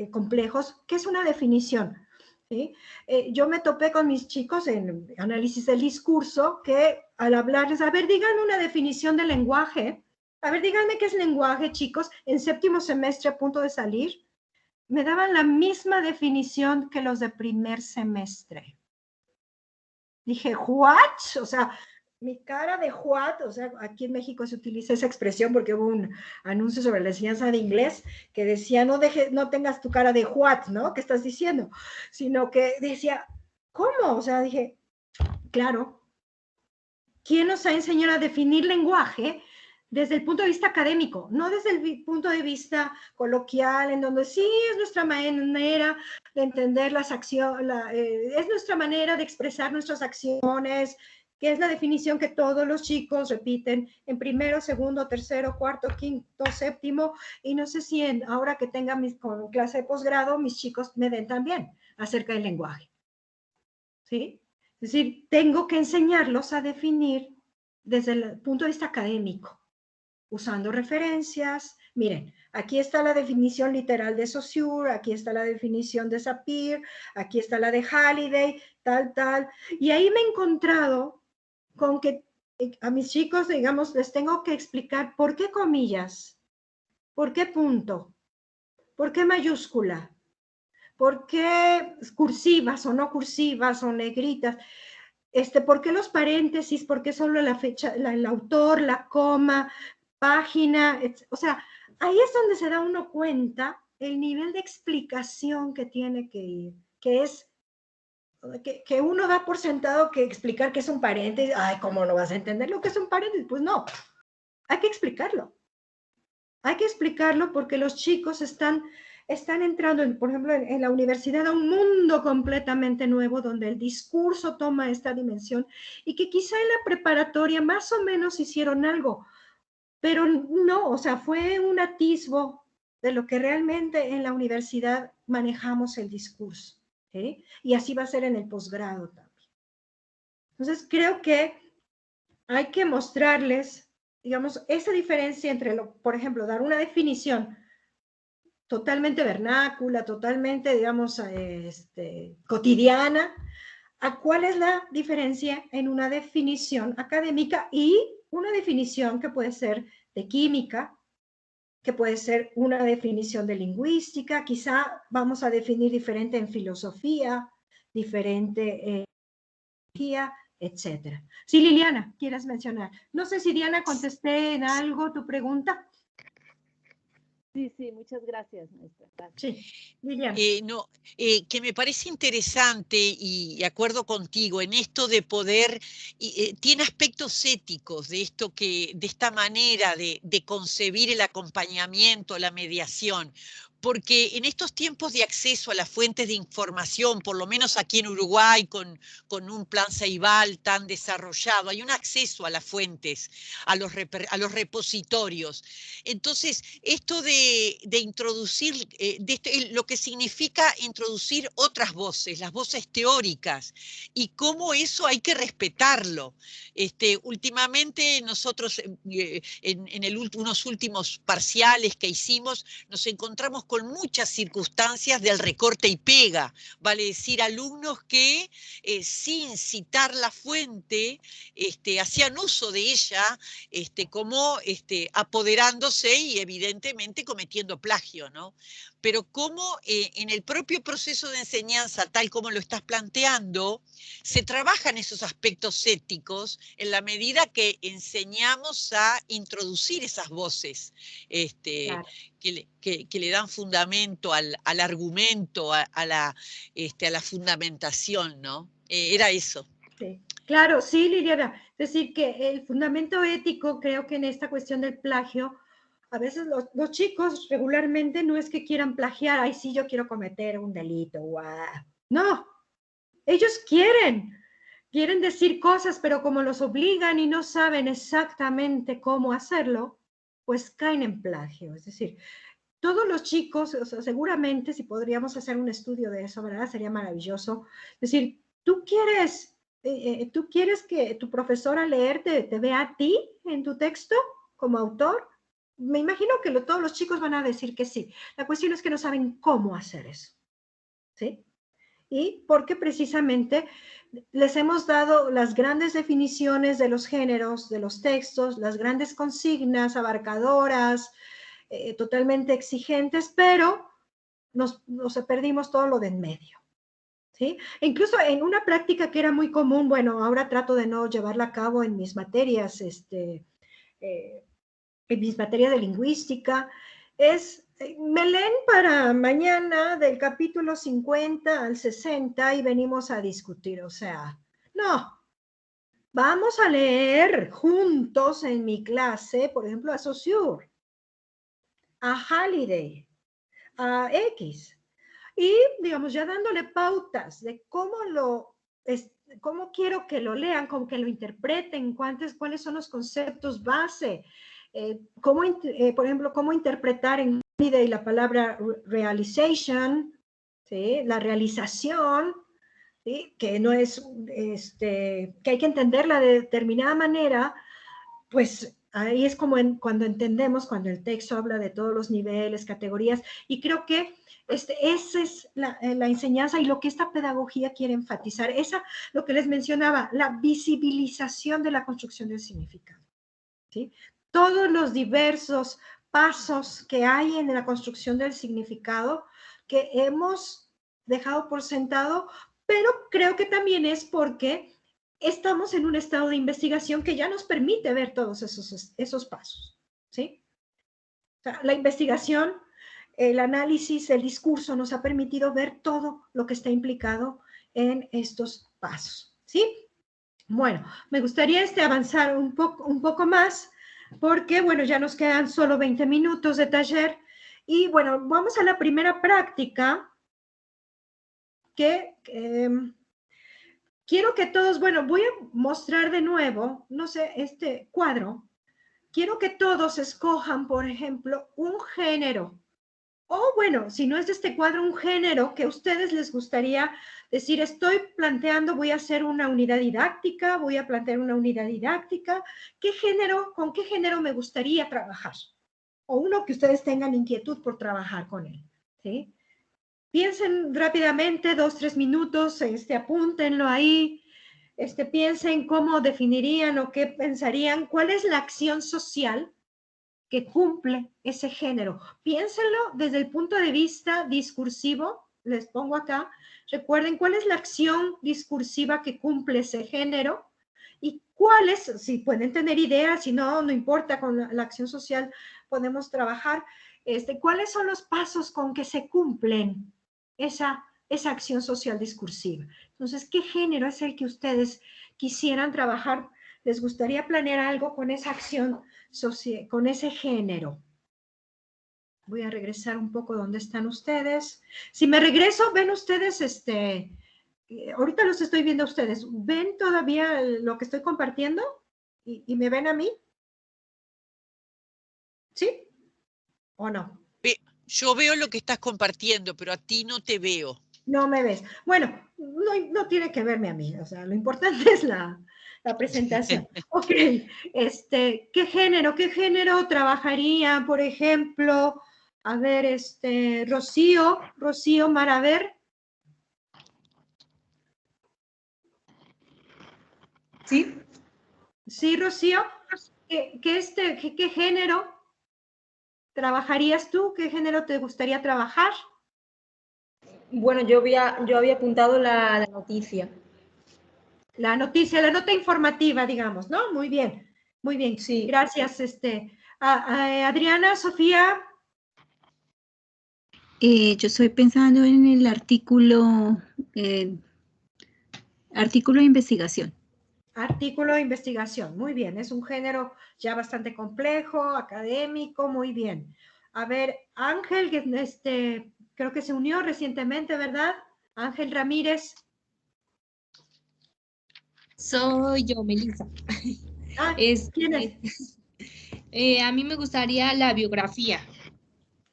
complejos. ¿Qué es una definición? ¿Sí? Yo me topé con mis chicos en análisis del discurso que al hablarles, a ver, díganme una definición de lenguaje. A ver, díganme qué es lenguaje, chicos, en séptimo semestre a punto de salir. Me daban la misma definición que los de primer semestre. Dije, ¿what? O sea, mi cara de what, o sea, aquí en México se utiliza esa expresión porque hubo un anuncio sobre la enseñanza de inglés que decía, no tengas tu cara de what, ¿no? ¿Qué estás diciendo? Sino que decía, ¿cómo? O sea, dije, claro, ¿quién nos ha enseñado a definir lenguaje desde el punto de vista académico? No desde el punto de vista coloquial, en donde sí es nuestra manera de entender las acciones, es nuestra manera de expresar nuestras acciones, que es la definición que todos los chicos repiten en primero, segundo, tercero, cuarto, quinto, séptimo, y no sé si ahora que tenga con clase de posgrado, mis chicos me den también acerca del lenguaje. ¿Sí? Es decir, tengo que enseñarlos a definir desde el punto de vista académico, usando referencias. Miren, aquí está la definición literal de Saussure, aquí está la definición de Sapir, aquí está la de Halliday, tal. Y ahí me he encontrado con que a mis chicos, digamos, les tengo que explicar por qué comillas, por qué punto, por qué mayúscula, por qué cursivas o no cursivas o negritas, por qué los paréntesis, por qué solo la fecha, el autor, la coma, página, o sea, ahí es donde se da uno cuenta el nivel de explicación que tiene que ir, que es que uno da por sentado que explicar qué es un paréntesis, ay, ¿cómo no vas a entender lo que es un paréntesis? Pues no, hay que explicarlo. Hay que explicarlo porque los chicos están entrando, por ejemplo, en la universidad a un mundo completamente nuevo donde el discurso toma esta dimensión y que quizá en la preparatoria más o menos hicieron algo, pero no, o sea, fue un atisbo de lo que realmente en la universidad manejamos el discurso. ¿Sí? Y así va a ser en el posgrado también. Entonces, creo que hay que mostrarles, digamos, esa diferencia entre, por ejemplo, dar una definición totalmente vernácula, totalmente, digamos, cotidiana, a cuál es la diferencia en una definición académica y una definición que puede ser de química, que puede ser una definición de lingüística, quizá vamos a definir diferente en filosofía, diferente en teología, etcétera. Sí, Liliana, ¿quieres mencionar? No sé si Diana contesté en algo tu pregunta.
Sí, muchas gracias, maestra.
Sí, Liliana.
Que me parece interesante y de acuerdo contigo en esto de poder, tiene aspectos éticos de esto de esta manera de concebir el acompañamiento, la mediación. Porque en estos tiempos de acceso a las fuentes de información, por lo menos aquí en Uruguay, con un plan Ceibal tan desarrollado, hay un acceso a las fuentes, a los repositorios. Entonces, esto de introducir, lo que significa introducir otras voces, las voces teóricas, y cómo eso hay que respetarlo. Últimamente nosotros, en unos últimos parciales que hicimos, nos encontramos con muchas circunstancias del recorte y pega, vale decir, alumnos que sin citar la fuente hacían uso de ella como apoderándose y evidentemente cometiendo plagio, ¿no? Pero cómo en el propio proceso de enseñanza, tal como lo estás planteando, se trabajan esos aspectos éticos en la medida que enseñamos a introducir esas voces claro. que le dan fundamento al argumento, a la fundamentación, ¿no? Era eso.
Sí. Claro, sí, Liliana. Es decir, que el fundamento ético, creo que en esta cuestión del plagio, a veces los chicos regularmente no es que quieran plagiar, ay, sí, yo quiero cometer un delito, guau. No, ellos quieren decir cosas, pero como los obligan y no saben exactamente cómo hacerlo, pues caen en plagio. Es decir, todos los chicos, o sea, seguramente si podríamos hacer un estudio de eso, ¿verdad? Sería maravilloso. Es decir, tú quieres que tu profesora leerte te vea a ti en tu texto como autor. Me imagino que todos los chicos van a decir que sí. La cuestión es que no saben cómo hacer eso, ¿sí? Y porque precisamente les hemos dado las grandes definiciones de los géneros, de los textos, las grandes consignas abarcadoras, totalmente exigentes, pero nos perdimos todo lo de en medio, ¿sí? E incluso en una práctica que era muy común, bueno, ahora trato de no llevarla a cabo en mis materias, en mis materias de lingüística, es, me leen para mañana del capítulo 50 al 60 y venimos a discutir, o sea, no, vamos a leer juntos en mi clase, por ejemplo, a Saussure, a Halliday, a X, y digamos ya dándole pautas de cómo quiero que lo lean, cómo que lo interpreten, cuáles son los conceptos base, por ejemplo, cómo interpretar en Halliday la palabra realization, ¿sí? La realización, ¿sí? Que no es, que hay que entenderla de determinada manera, pues ahí es como cuando entendemos, cuando el texto habla de todos los niveles, categorías, y creo que esa es la enseñanza y lo que esta pedagogía quiere enfatizar, lo que les mencionaba, la visibilización de la construcción del significado, ¿sí? Todos los diversos pasos que hay en la construcción del significado que hemos dejado por sentado, pero creo que también es porque estamos en un estado de investigación que ya nos permite ver todos esos pasos, ¿sí? O sea, la investigación, el análisis, el discurso nos ha permitido ver todo lo que está implicado en estos pasos, ¿sí? Bueno, me gustaría avanzar un poco más porque, bueno, ya nos quedan solo 20 minutos de taller y, bueno, vamos a la primera práctica que quiero que todos, bueno, voy a mostrar de nuevo, no sé, este cuadro. Quiero que todos escojan, por ejemplo, un género. O bueno, si no es de este cuadro, un género que a ustedes les gustaría decir, estoy planteando, voy a hacer una unidad didáctica, voy a plantear una unidad didáctica. ¿Con qué género me gustaría trabajar? O uno que ustedes tengan inquietud por trabajar con él, ¿sí? Piensen rápidamente, 2, 3 minutos, apúntenlo ahí, piensen cómo definirían o qué pensarían, cuál es la acción social que cumple ese género. Piénsenlo desde el punto de vista discursivo, les pongo acá, recuerden cuál es la acción discursiva que cumple ese género y cuáles, si pueden tener ideas, si no, no importa, con la acción social podemos trabajar, cuáles son los pasos con que se cumplen esa acción social discursiva. Entonces, ¿qué género es el que ustedes quisieran trabajar? ¿Les gustaría planear algo con esa acción social, con ese género? Voy a regresar un poco donde están ustedes. Si me regreso, ven ustedes, ahorita los estoy viendo a ustedes. ¿Ven todavía lo que estoy compartiendo? ¿Y me ven a mí? ¿Sí? ¿O no?
Yo veo lo que estás compartiendo, pero a ti no te veo.
No me ves. Bueno, no tiene que verme a mí. O sea, lo importante es la presentación. Ok, ¿qué género trabajaría, por ejemplo? A ver, Rocío Maraver.
Sí.
Sí, Rocío. ¿Qué género trabajarías tú? ¿Qué género te gustaría trabajar?
Bueno, yo había apuntado la noticia.
La noticia, la nota informativa, digamos, ¿no? Muy bien, muy bien.
Sí.
Gracias, Adriana, Sofía.
Yo estoy pensando en el artículo Artículo de investigación.
Artículo de investigación, muy bien, es un género ya bastante complejo, académico, muy bien. A ver, Ángel, que creo que se unió recientemente, ¿verdad? Ángel Ramírez.
Soy yo, Melissa.
Ah, ¿quién es?
A mí me gustaría la biografía.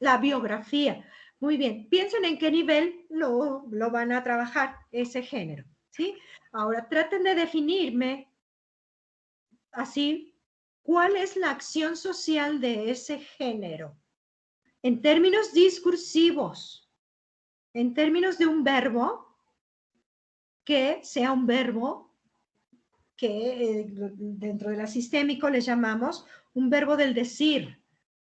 La biografía. Muy bien. Piensen en qué nivel lo van a trabajar ese género, ¿sí? Ahora, traten de definirme así, ¿cuál es la acción social de ese género? En términos discursivos, en términos de un verbo, que sea un verbo que dentro de la sistémico le llamamos un verbo del decir,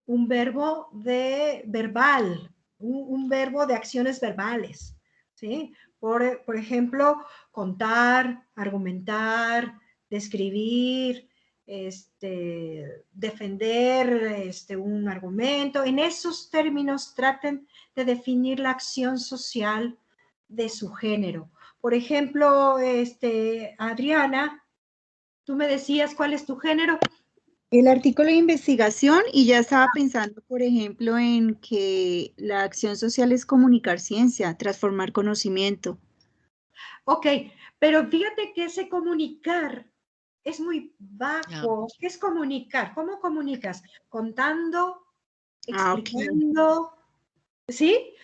un verbo de verbal, un verbo de acciones verbales, ¿sí? Por ejemplo, contar, argumentar, describir, defender un argumento. En esos términos traten de definir la acción social de su género. Por ejemplo, Adriana, tú me decías cuál es tu género.
El artículo de investigación, y ya estaba pensando, por ejemplo, en que la acción social es comunicar ciencia, transformar conocimiento.
Ok, pero fíjate que ese comunicar es muy bajo. ¿Qué es comunicar? ¿Cómo comunicas? Contando, explicando, ¿sí?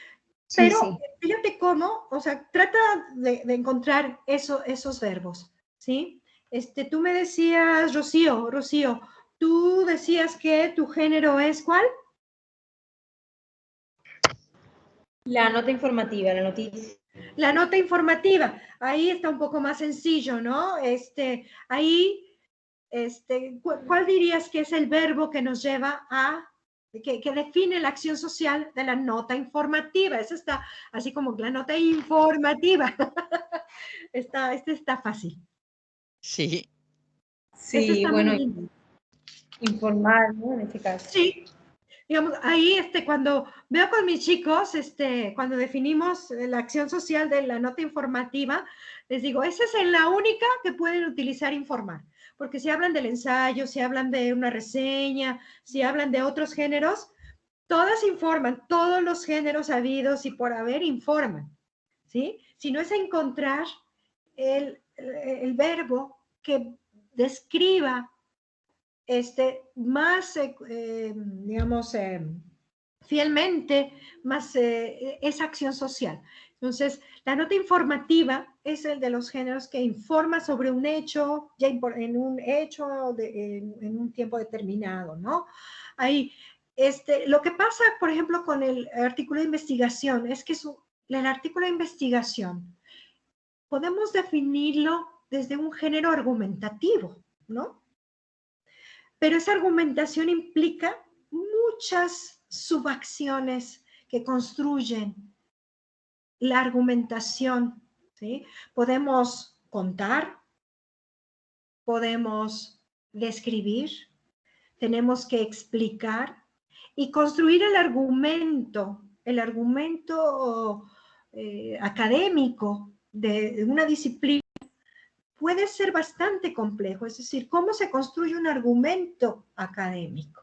Pero
sí.
fíjate cómo, o sea, trata de encontrar esos verbos, ¿sí? Tú me decías, Rocío, tú decías que tu género es ¿cuál?
La nota informativa, la noticia.
La nota informativa, ahí está un poco más sencillo, ¿no? Ahí, ¿cuál dirías que es el verbo que nos lleva a, que define la acción social de la nota informativa? Eso está así como la nota informativa. Está fácil.
Sí.
Sí, bueno, informar, ¿no? En este caso.
Sí. Digamos, ahí cuando veo con mis chicos, cuando definimos la acción social de la nota informativa, les digo, esa es la única que pueden utilizar informar, porque si hablan del ensayo, si hablan de una reseña, si hablan de otros géneros, todas informan, todos los géneros habidos y por haber informan, ¿sí? Si no es encontrar el verbo que describa más, digamos, fielmente, más esa acción social. Entonces, la nota informativa es el de los géneros que informa sobre un hecho, ya en un hecho, en un tiempo determinado, ¿no? Ahí, lo que pasa, por ejemplo, con el artículo de investigación, es que el artículo de investigación podemos definirlo desde un género argumentativo, ¿no? Pero esa argumentación implica muchas subacciones que construyen la argumentación, ¿sí? Podemos contar, podemos describir, tenemos que explicar y construir el argumento académico de una disciplina puede ser bastante complejo, es decir, cómo se construye un argumento académico.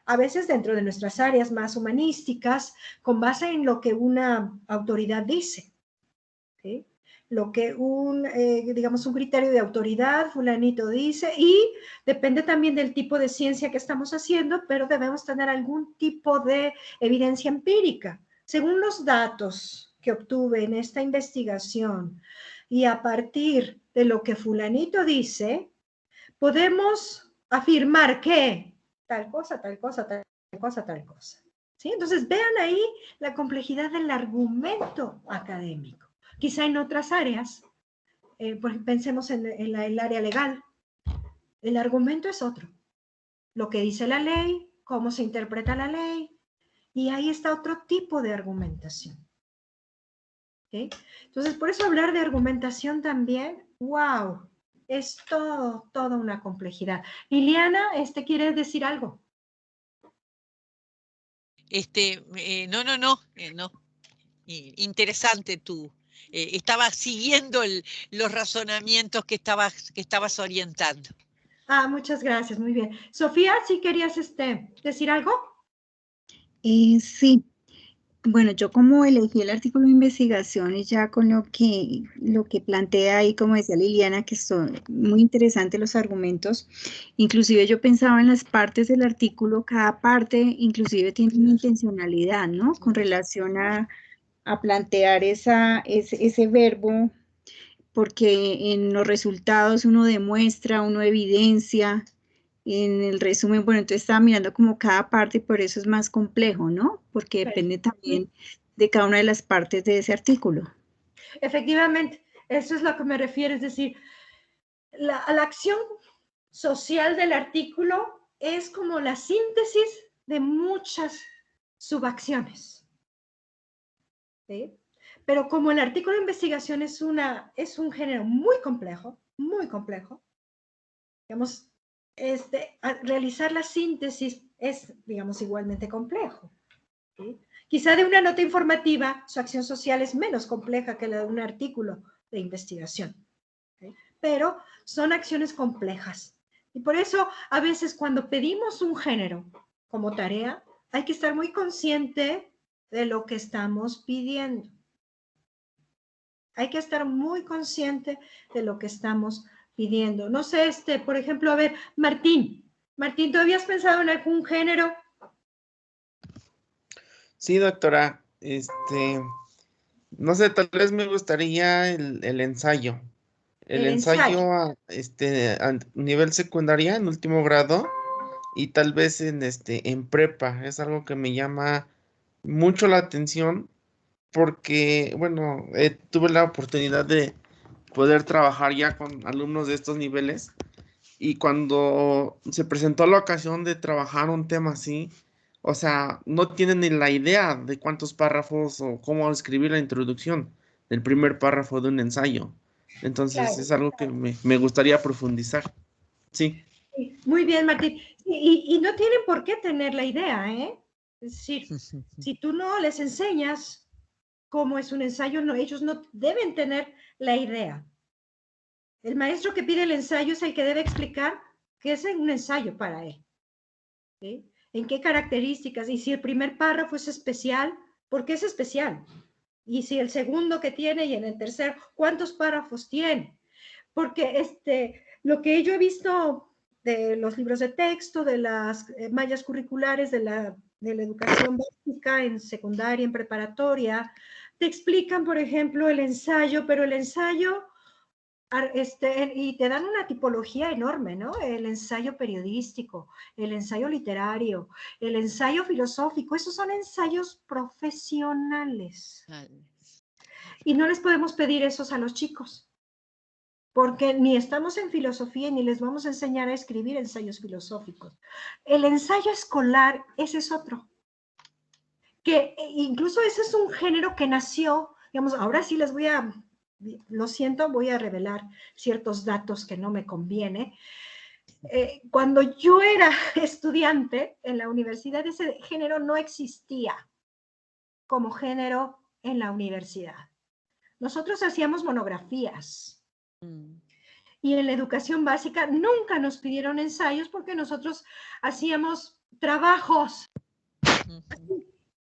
A veces dentro de nuestras áreas más humanísticas, con base en lo que una autoridad dice, ¿sí? Lo que digamos, un criterio de autoridad, fulanito dice, y depende también del tipo de ciencia que estamos haciendo, pero debemos tener algún tipo de evidencia empírica. Según los datos que obtuve en esta investigación, y a partir de lo que fulanito dice, podemos afirmar que tal cosa, tal cosa, tal cosa, tal cosa. ¿Sí? Entonces, vean ahí la complejidad del argumento académico. Quizá en otras áreas, pensemos en el área legal, el argumento es otro. Lo que dice la ley, cómo se interpreta la ley, y ahí está otro tipo de argumentación. ¿Okay? Entonces, por eso hablar de argumentación también, wow, es toda una complejidad. Liliana, ¿quieres decir algo?
No. Interesante tu Estaba siguiendo los razonamientos que estabas orientando.
Ah, muchas gracias, muy bien. Sofía, ¿sí querías decir algo?
Sí. Bueno, yo como elegí el artículo de investigación y ya con lo que plantea ahí, como decía Liliana, que son muy interesantes los argumentos, inclusive yo pensaba en las partes del artículo, cada parte inclusive tiene una intencionalidad, ¿no? Con relación a plantear ese verbo, porque en los resultados uno demuestra, uno evidencia, en el resumen, bueno, entonces estaba mirando como cada parte y por eso es más complejo, ¿no? Porque depende también de cada una de las partes de ese artículo.
Efectivamente, eso es lo que me refiero, es decir, la acción social del artículo es como la síntesis de muchas subacciones. ¿Sí? Pero como el artículo de investigación es un género muy complejo, digamos, realizar la síntesis es, digamos, igualmente complejo. ¿Sí? Quizá de una nota informativa, su acción social es menos compleja que la de un artículo de investigación. ¿Sí? Pero son acciones complejas. Y por eso, a veces, cuando pedimos un género como tarea, hay que estar muy consciente de lo que estamos pidiendo. Hay que estar muy consciente de lo que estamos pidiendo. No sé, por ejemplo, a ver, Martín, ¿tú habías pensado en algún género?
Sí, doctora, no sé, tal vez me gustaría el ensayo. El ensayo a nivel secundaria, en último grado, y tal vez en prepa. Es algo que me llama mucho la atención porque, bueno, tuve la oportunidad de poder trabajar ya con alumnos de estos niveles y cuando se presentó la ocasión de trabajar un tema así, o sea, no tienen ni la idea de cuántos párrafos o cómo escribir la introducción del primer párrafo de un ensayo. Entonces
Claro.
es algo que me gustaría profundizar. Sí.
Muy bien, Martín. Y no tienen por qué tener la idea, ¿eh? Es decir, si tú no les enseñas cómo es un ensayo, no, ellos no deben tener la idea. El maestro que pide el ensayo es el que debe explicar qué es un ensayo para él. ¿Sí? En qué características, y si el primer párrafo es especial, ¿por qué es especial? Y si el segundo que tiene y en el tercero, ¿cuántos párrafos tiene? Porque lo que yo he visto de los libros de texto, de las mallas curriculares de la educación básica en secundaria, en preparatoria, te explican, por ejemplo, el ensayo, pero el ensayo, y te dan una tipología enorme, ¿no? El ensayo periodístico, el ensayo literario, el ensayo filosófico, esos son ensayos profesionales. Y no les podemos pedir esos a los chicos, porque ni estamos en filosofía ni les vamos a enseñar a escribir ensayos filosóficos. El ensayo escolar, ese es otro. Que incluso ese es un género que nació, digamos, ahora sí lo siento, voy a revelar ciertos datos que no me conviene. Cuando yo era estudiante en la universidad, ese género no existía como género en la universidad. Nosotros hacíamos monografías. Y en la educación básica nunca nos pidieron ensayos porque nosotros hacíamos trabajos.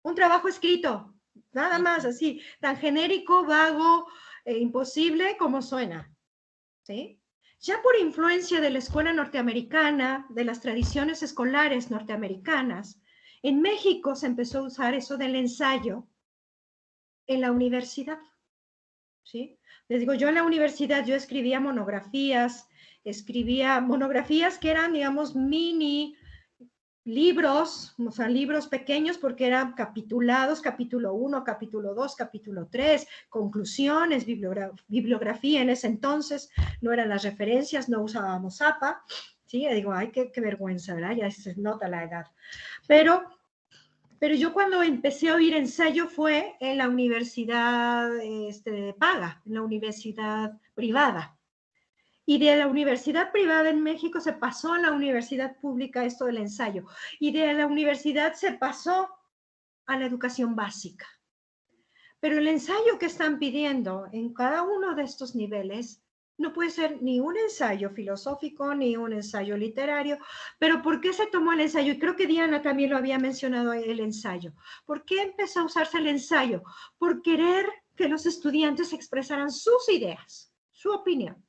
Un trabajo escrito, nada más así, tan genérico, vago, imposible como suena. ¿Sí? Ya por influencia de la escuela norteamericana, de las tradiciones escolares norteamericanas, en México se empezó a usar eso del ensayo en la universidad. ¿Sí? Les digo, yo en la universidad yo escribía monografías que eran, digamos, mini libros, o sea, libros pequeños porque eran capitulados, capítulo 1, capítulo 2, capítulo 3, conclusiones, bibliografía en ese entonces, no eran las referencias, no usábamos APA, ¿sí? Y digo, ay, qué vergüenza, ¿verdad? Ya se nota la edad. Pero yo cuando empecé a oír ensayo fue en la universidad paga, en la universidad privada. Y de la universidad privada en México se pasó a la universidad pública esto del ensayo. Y de la universidad se pasó a la educación básica. Pero el ensayo que están pidiendo en cada uno de estos niveles no puede ser ni un ensayo filosófico, ni un ensayo literario. Pero ¿por qué se tomó el ensayo? Y creo que Diana también lo había mencionado, el ensayo. ¿Por qué empezó a usarse el ensayo? Por querer que los estudiantes expresaran sus ideas, su opinión.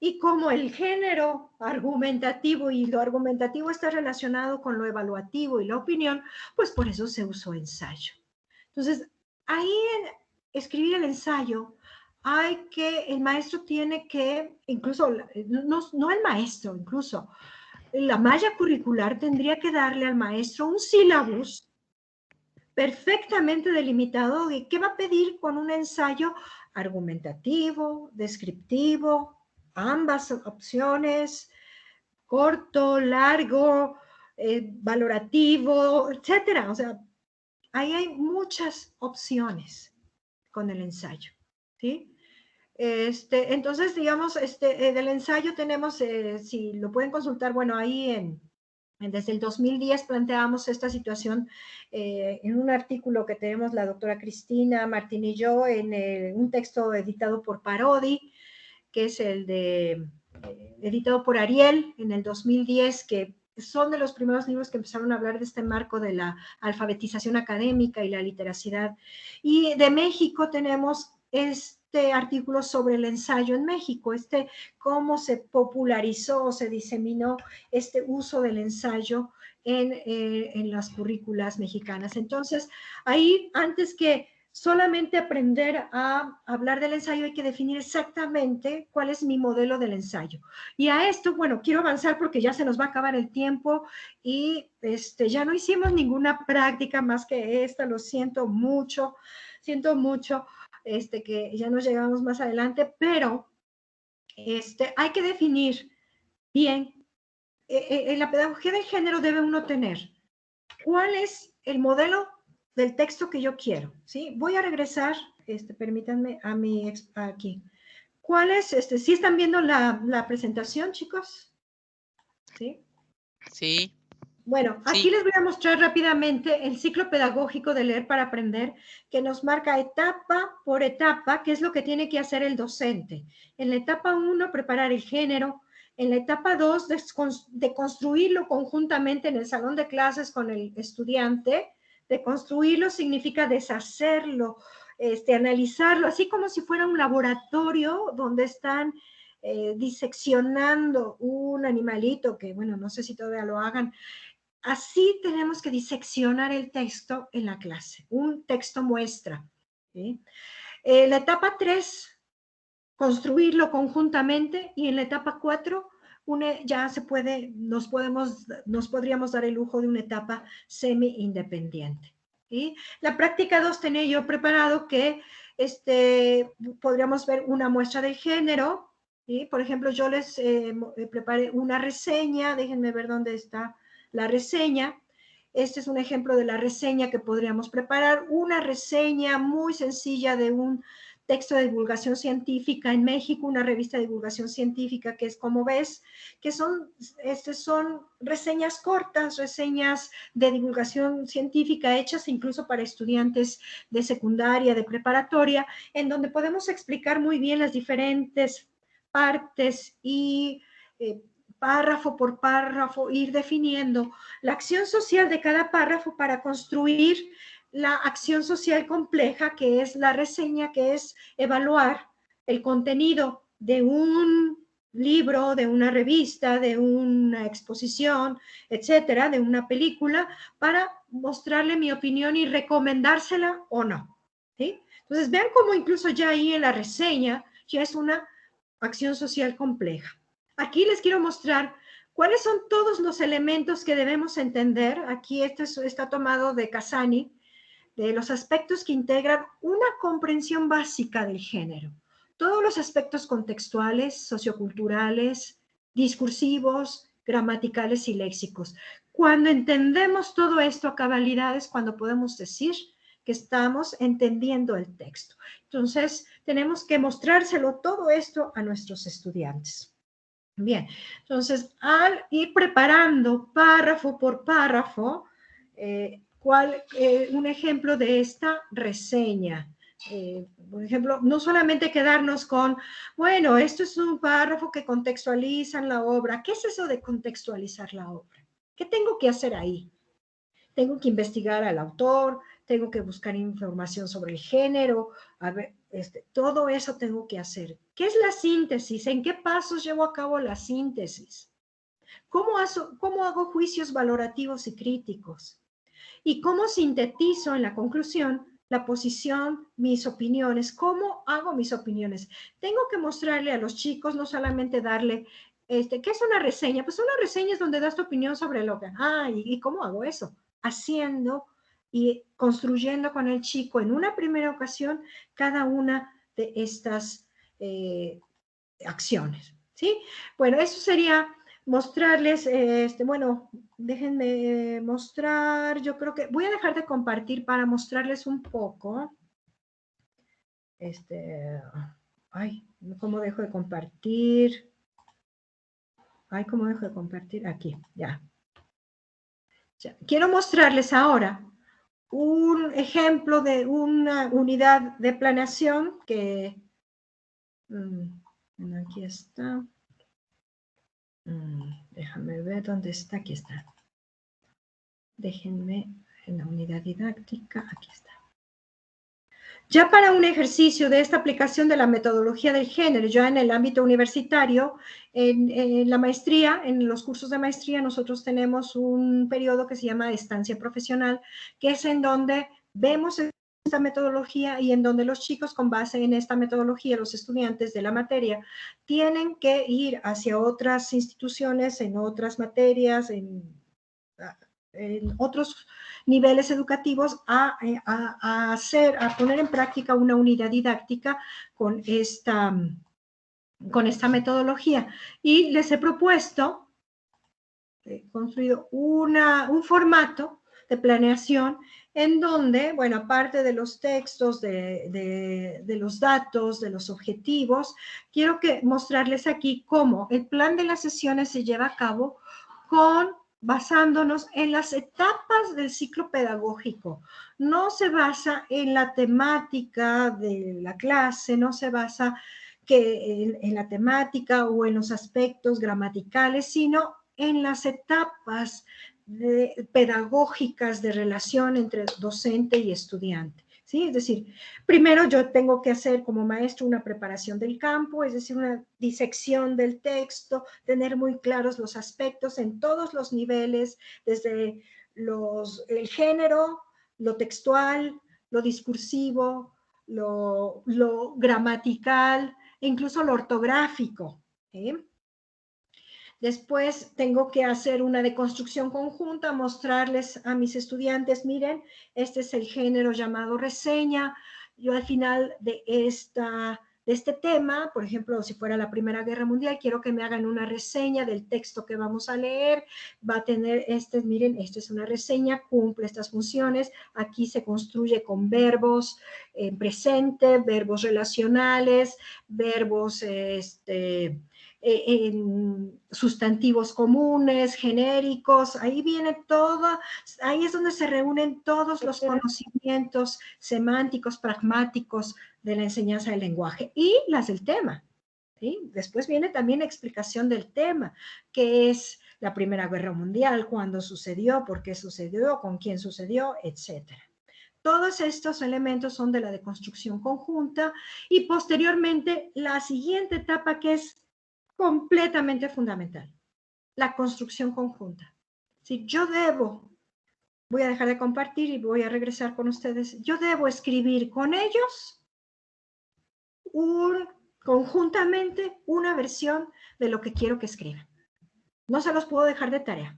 Y como el género argumentativo y lo argumentativo está relacionado con lo evaluativo y la opinión, pues por eso se usó ensayo. Entonces, ahí en escribir el ensayo, el maestro tiene que, incluso, no el maestro, incluso, la malla curricular tendría que darle al maestro un sílabus perfectamente delimitado de qué va a pedir con un ensayo argumentativo, descriptivo, ambas opciones, corto, largo, valorativo, etcétera. O sea, ahí hay muchas opciones con el ensayo, ¿sí? Entonces, digamos, del ensayo tenemos, si lo pueden consultar, bueno, ahí desde el 2010 planteamos esta situación en un artículo que tenemos la doctora Cristina Martín y yo en un texto editado por Parodi, que es editado por Ariel en el 2010, que son de los primeros libros que empezaron a hablar de este marco de la alfabetización académica y la literacidad. Y de México tenemos este artículo sobre el ensayo en México, cómo se popularizó, se diseminó este uso del ensayo en las currículas mexicanas. Entonces, ahí, antes que solamente aprender a hablar del ensayo, hay que definir exactamente cuál es mi modelo del ensayo. Y a esto, bueno, quiero avanzar porque ya se nos va a acabar el tiempo y ya no hicimos ninguna práctica más que esta, lo siento mucho, que ya nos llegamos más adelante, pero hay que definir bien, en la pedagogía del género debe uno tener cuál es el modelo del texto que yo quiero, ¿sí? Voy a regresar, permítanme aquí. ¿Cuál es, sí están viendo la presentación, chicos? ¿Sí?
Sí.
Bueno, aquí les voy a mostrar rápidamente el ciclo pedagógico de Leer para Aprender, que nos marca etapa por etapa qué es lo que tiene que hacer el docente. En la etapa 1, preparar el género. En la etapa 2, de construirlo conjuntamente en el salón de clases con el estudiante. De construirlo significa deshacerlo, analizarlo, así como si fuera un laboratorio donde están diseccionando un animalito, que bueno, no sé si todavía lo hagan. Así tenemos que diseccionar el texto en la clase, un texto muestra. ¿Sí? La etapa 3, construirlo conjuntamente, y en la etapa 4 ya nos podríamos dar el lujo de una etapa semi-independiente. ¿Sí? La práctica 2 tenía yo preparado que podríamos ver una muestra del género. ¿Sí? Por ejemplo, yo les preparé una reseña, déjenme ver dónde está la reseña. Este es un ejemplo de la reseña que podríamos preparar, una reseña muy sencilla de un texto de divulgación científica en México, una revista de divulgación científica que es Como Ves, que son reseñas cortas, reseñas de divulgación científica hechas incluso para estudiantes de secundaria, de preparatoria, en donde podemos explicar muy bien las diferentes partes y párrafo por párrafo, ir definiendo la acción social de cada párrafo para construir la acción social compleja, que es la reseña, que es evaluar el contenido de un libro, de una revista, de una exposición, etcétera, de una película, para mostrarle mi opinión y recomendársela o no. ¿Sí? Entonces, vean cómo incluso ya ahí en la reseña ya es una acción social compleja. Aquí les quiero mostrar cuáles son todos los elementos que debemos entender. Aquí está tomado de Casani, de los aspectos que integran una comprensión básica del género. Todos los aspectos contextuales, socioculturales, discursivos, gramaticales y léxicos. Cuando entendemos todo esto a cabalidad es cuando podemos decir que estamos entendiendo el texto. Entonces, tenemos que mostrárselo todo esto a nuestros estudiantes. Bien, entonces, al ir preparando párrafo por párrafo, un ejemplo de esta reseña. Por ejemplo, no solamente quedarnos con, bueno, esto es un párrafo que contextualiza la obra. ¿Qué es eso de contextualizar la obra? ¿Qué tengo que hacer ahí? Tengo que investigar al autor, tengo que buscar información sobre el género, a ver, todo eso tengo que hacer. ¿Qué es la síntesis? ¿En qué pasos llevo a cabo la síntesis? ¿Cómo hago juicios valorativos y críticos? ¿Y cómo sintetizo en la conclusión la posición, mis opiniones? ¿Cómo hago mis opiniones? Tengo que mostrarle a los chicos, no solamente darle, ¿qué es una reseña? Pues una reseña es donde das tu opinión sobre lo que, ¿y cómo hago eso? Haciendo y construyendo con el chico en una primera ocasión cada una de estas acciones, ¿sí? Bueno, eso sería mostrarles, bueno, déjenme mostrar, yo creo que voy a dejar de compartir para mostrarles un poco, ay, ¿cómo dejo de compartir? Ay, ¿cómo dejo de compartir? Aquí, ya. Quiero mostrarles ahora un ejemplo de una unidad de planeación que, aquí está. Déjame ver dónde está, aquí está. Déjenme en la unidad didáctica, aquí está. Ya para un ejercicio de esta aplicación de la metodología del género, ya en el ámbito universitario, en la maestría, en los cursos de maestría, nosotros tenemos un periodo que se llama estancia profesional, que es en donde vemos esta metodología y en donde los chicos, con base en esta metodología, los estudiantes de la materia, tienen que ir hacia otras instituciones, en otras materias, en otros niveles educativos a poner en práctica una unidad didáctica con esta metodología. Y les he propuesto, he construido un formato de planeación en donde, bueno, aparte de los textos, de los datos, de los objetivos, quiero mostrarles aquí cómo el plan de las sesiones se lleva a cabo basándonos en las etapas del ciclo pedagógico. No se basa en la temática de la clase, no se basa en la temática o en los aspectos gramaticales, sino en las etapas pedagógicas de relación entre docente y estudiante. ¿Sí? Es decir, primero yo tengo que hacer como maestro una preparación del campo, es decir, una disección del texto, tener muy claros los aspectos en todos los niveles, desde el género, lo textual, lo discursivo, lo gramatical, e incluso lo ortográfico. ¿Sí? Después tengo que hacer una deconstrucción conjunta, mostrarles a mis estudiantes, miren, este es el género llamado reseña. Yo al final de este tema, por ejemplo, si fuera la Primera Guerra Mundial, quiero que me hagan una reseña del texto que vamos a leer. Va a tener miren, esto es una reseña, cumple estas funciones. Aquí se construye con verbos en presente, verbos relacionales, verbos en sustantivos comunes, genéricos, ahí viene todo, ahí es donde se reúnen todos los conocimientos semánticos, pragmáticos de la enseñanza del lenguaje y las del tema. ¿Sí? Después viene también la explicación del tema, que es la Primera Guerra Mundial, cuándo sucedió, por qué sucedió, con quién sucedió, etcétera. Todos estos elementos son de la deconstrucción conjunta y posteriormente la siguiente etapa, que es completamente fundamental, la construcción conjunta. Si yo voy a dejar de compartir y voy a regresar con ustedes, yo debo escribir con ellos conjuntamente una versión de lo que quiero que escriban. No se los puedo dejar de tarea.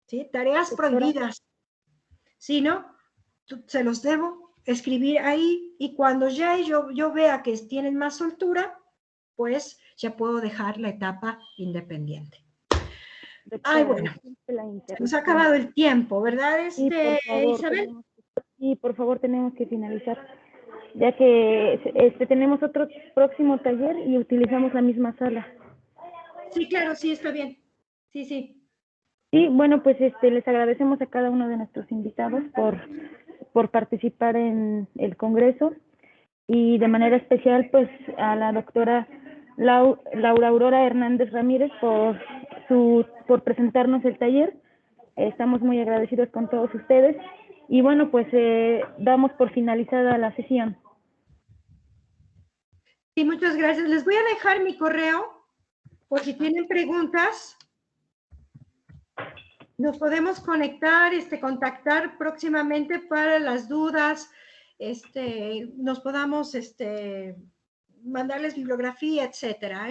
¿Sí? Tareas prohibidas. Si no, se los debo escribir ahí y cuando ya yo vea que tienen más soltura, pues ya puedo dejar la etapa independiente. Ay, bueno, se nos ha acabado el tiempo, ¿verdad, Isabel?
Sí, por favor, tenemos que finalizar, ya que tenemos otro próximo taller y utilizamos la misma sala.
Sí, claro, sí, está bien. Sí, sí.
Sí, bueno, pues les agradecemos a cada uno de nuestros invitados por participar en el congreso y de manera especial pues a la doctora Laura Aurora Hernández Ramírez por presentarnos el taller. Estamos muy agradecidos con todos ustedes y bueno, pues damos por finalizada la sesión.
Sí, muchas gracias. Les voy a dejar mi correo por si tienen preguntas. Nos podemos conectar, contactar próximamente para las dudas, nos podamos mandarles bibliografía, etcétera,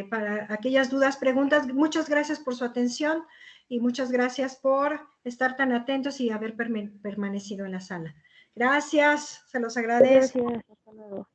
para aquellas dudas, preguntas. Muchas gracias por su atención y muchas gracias por estar tan atentos y haber permanecido en la sala. Gracias, se los agradezco.
Gracias, hasta luego.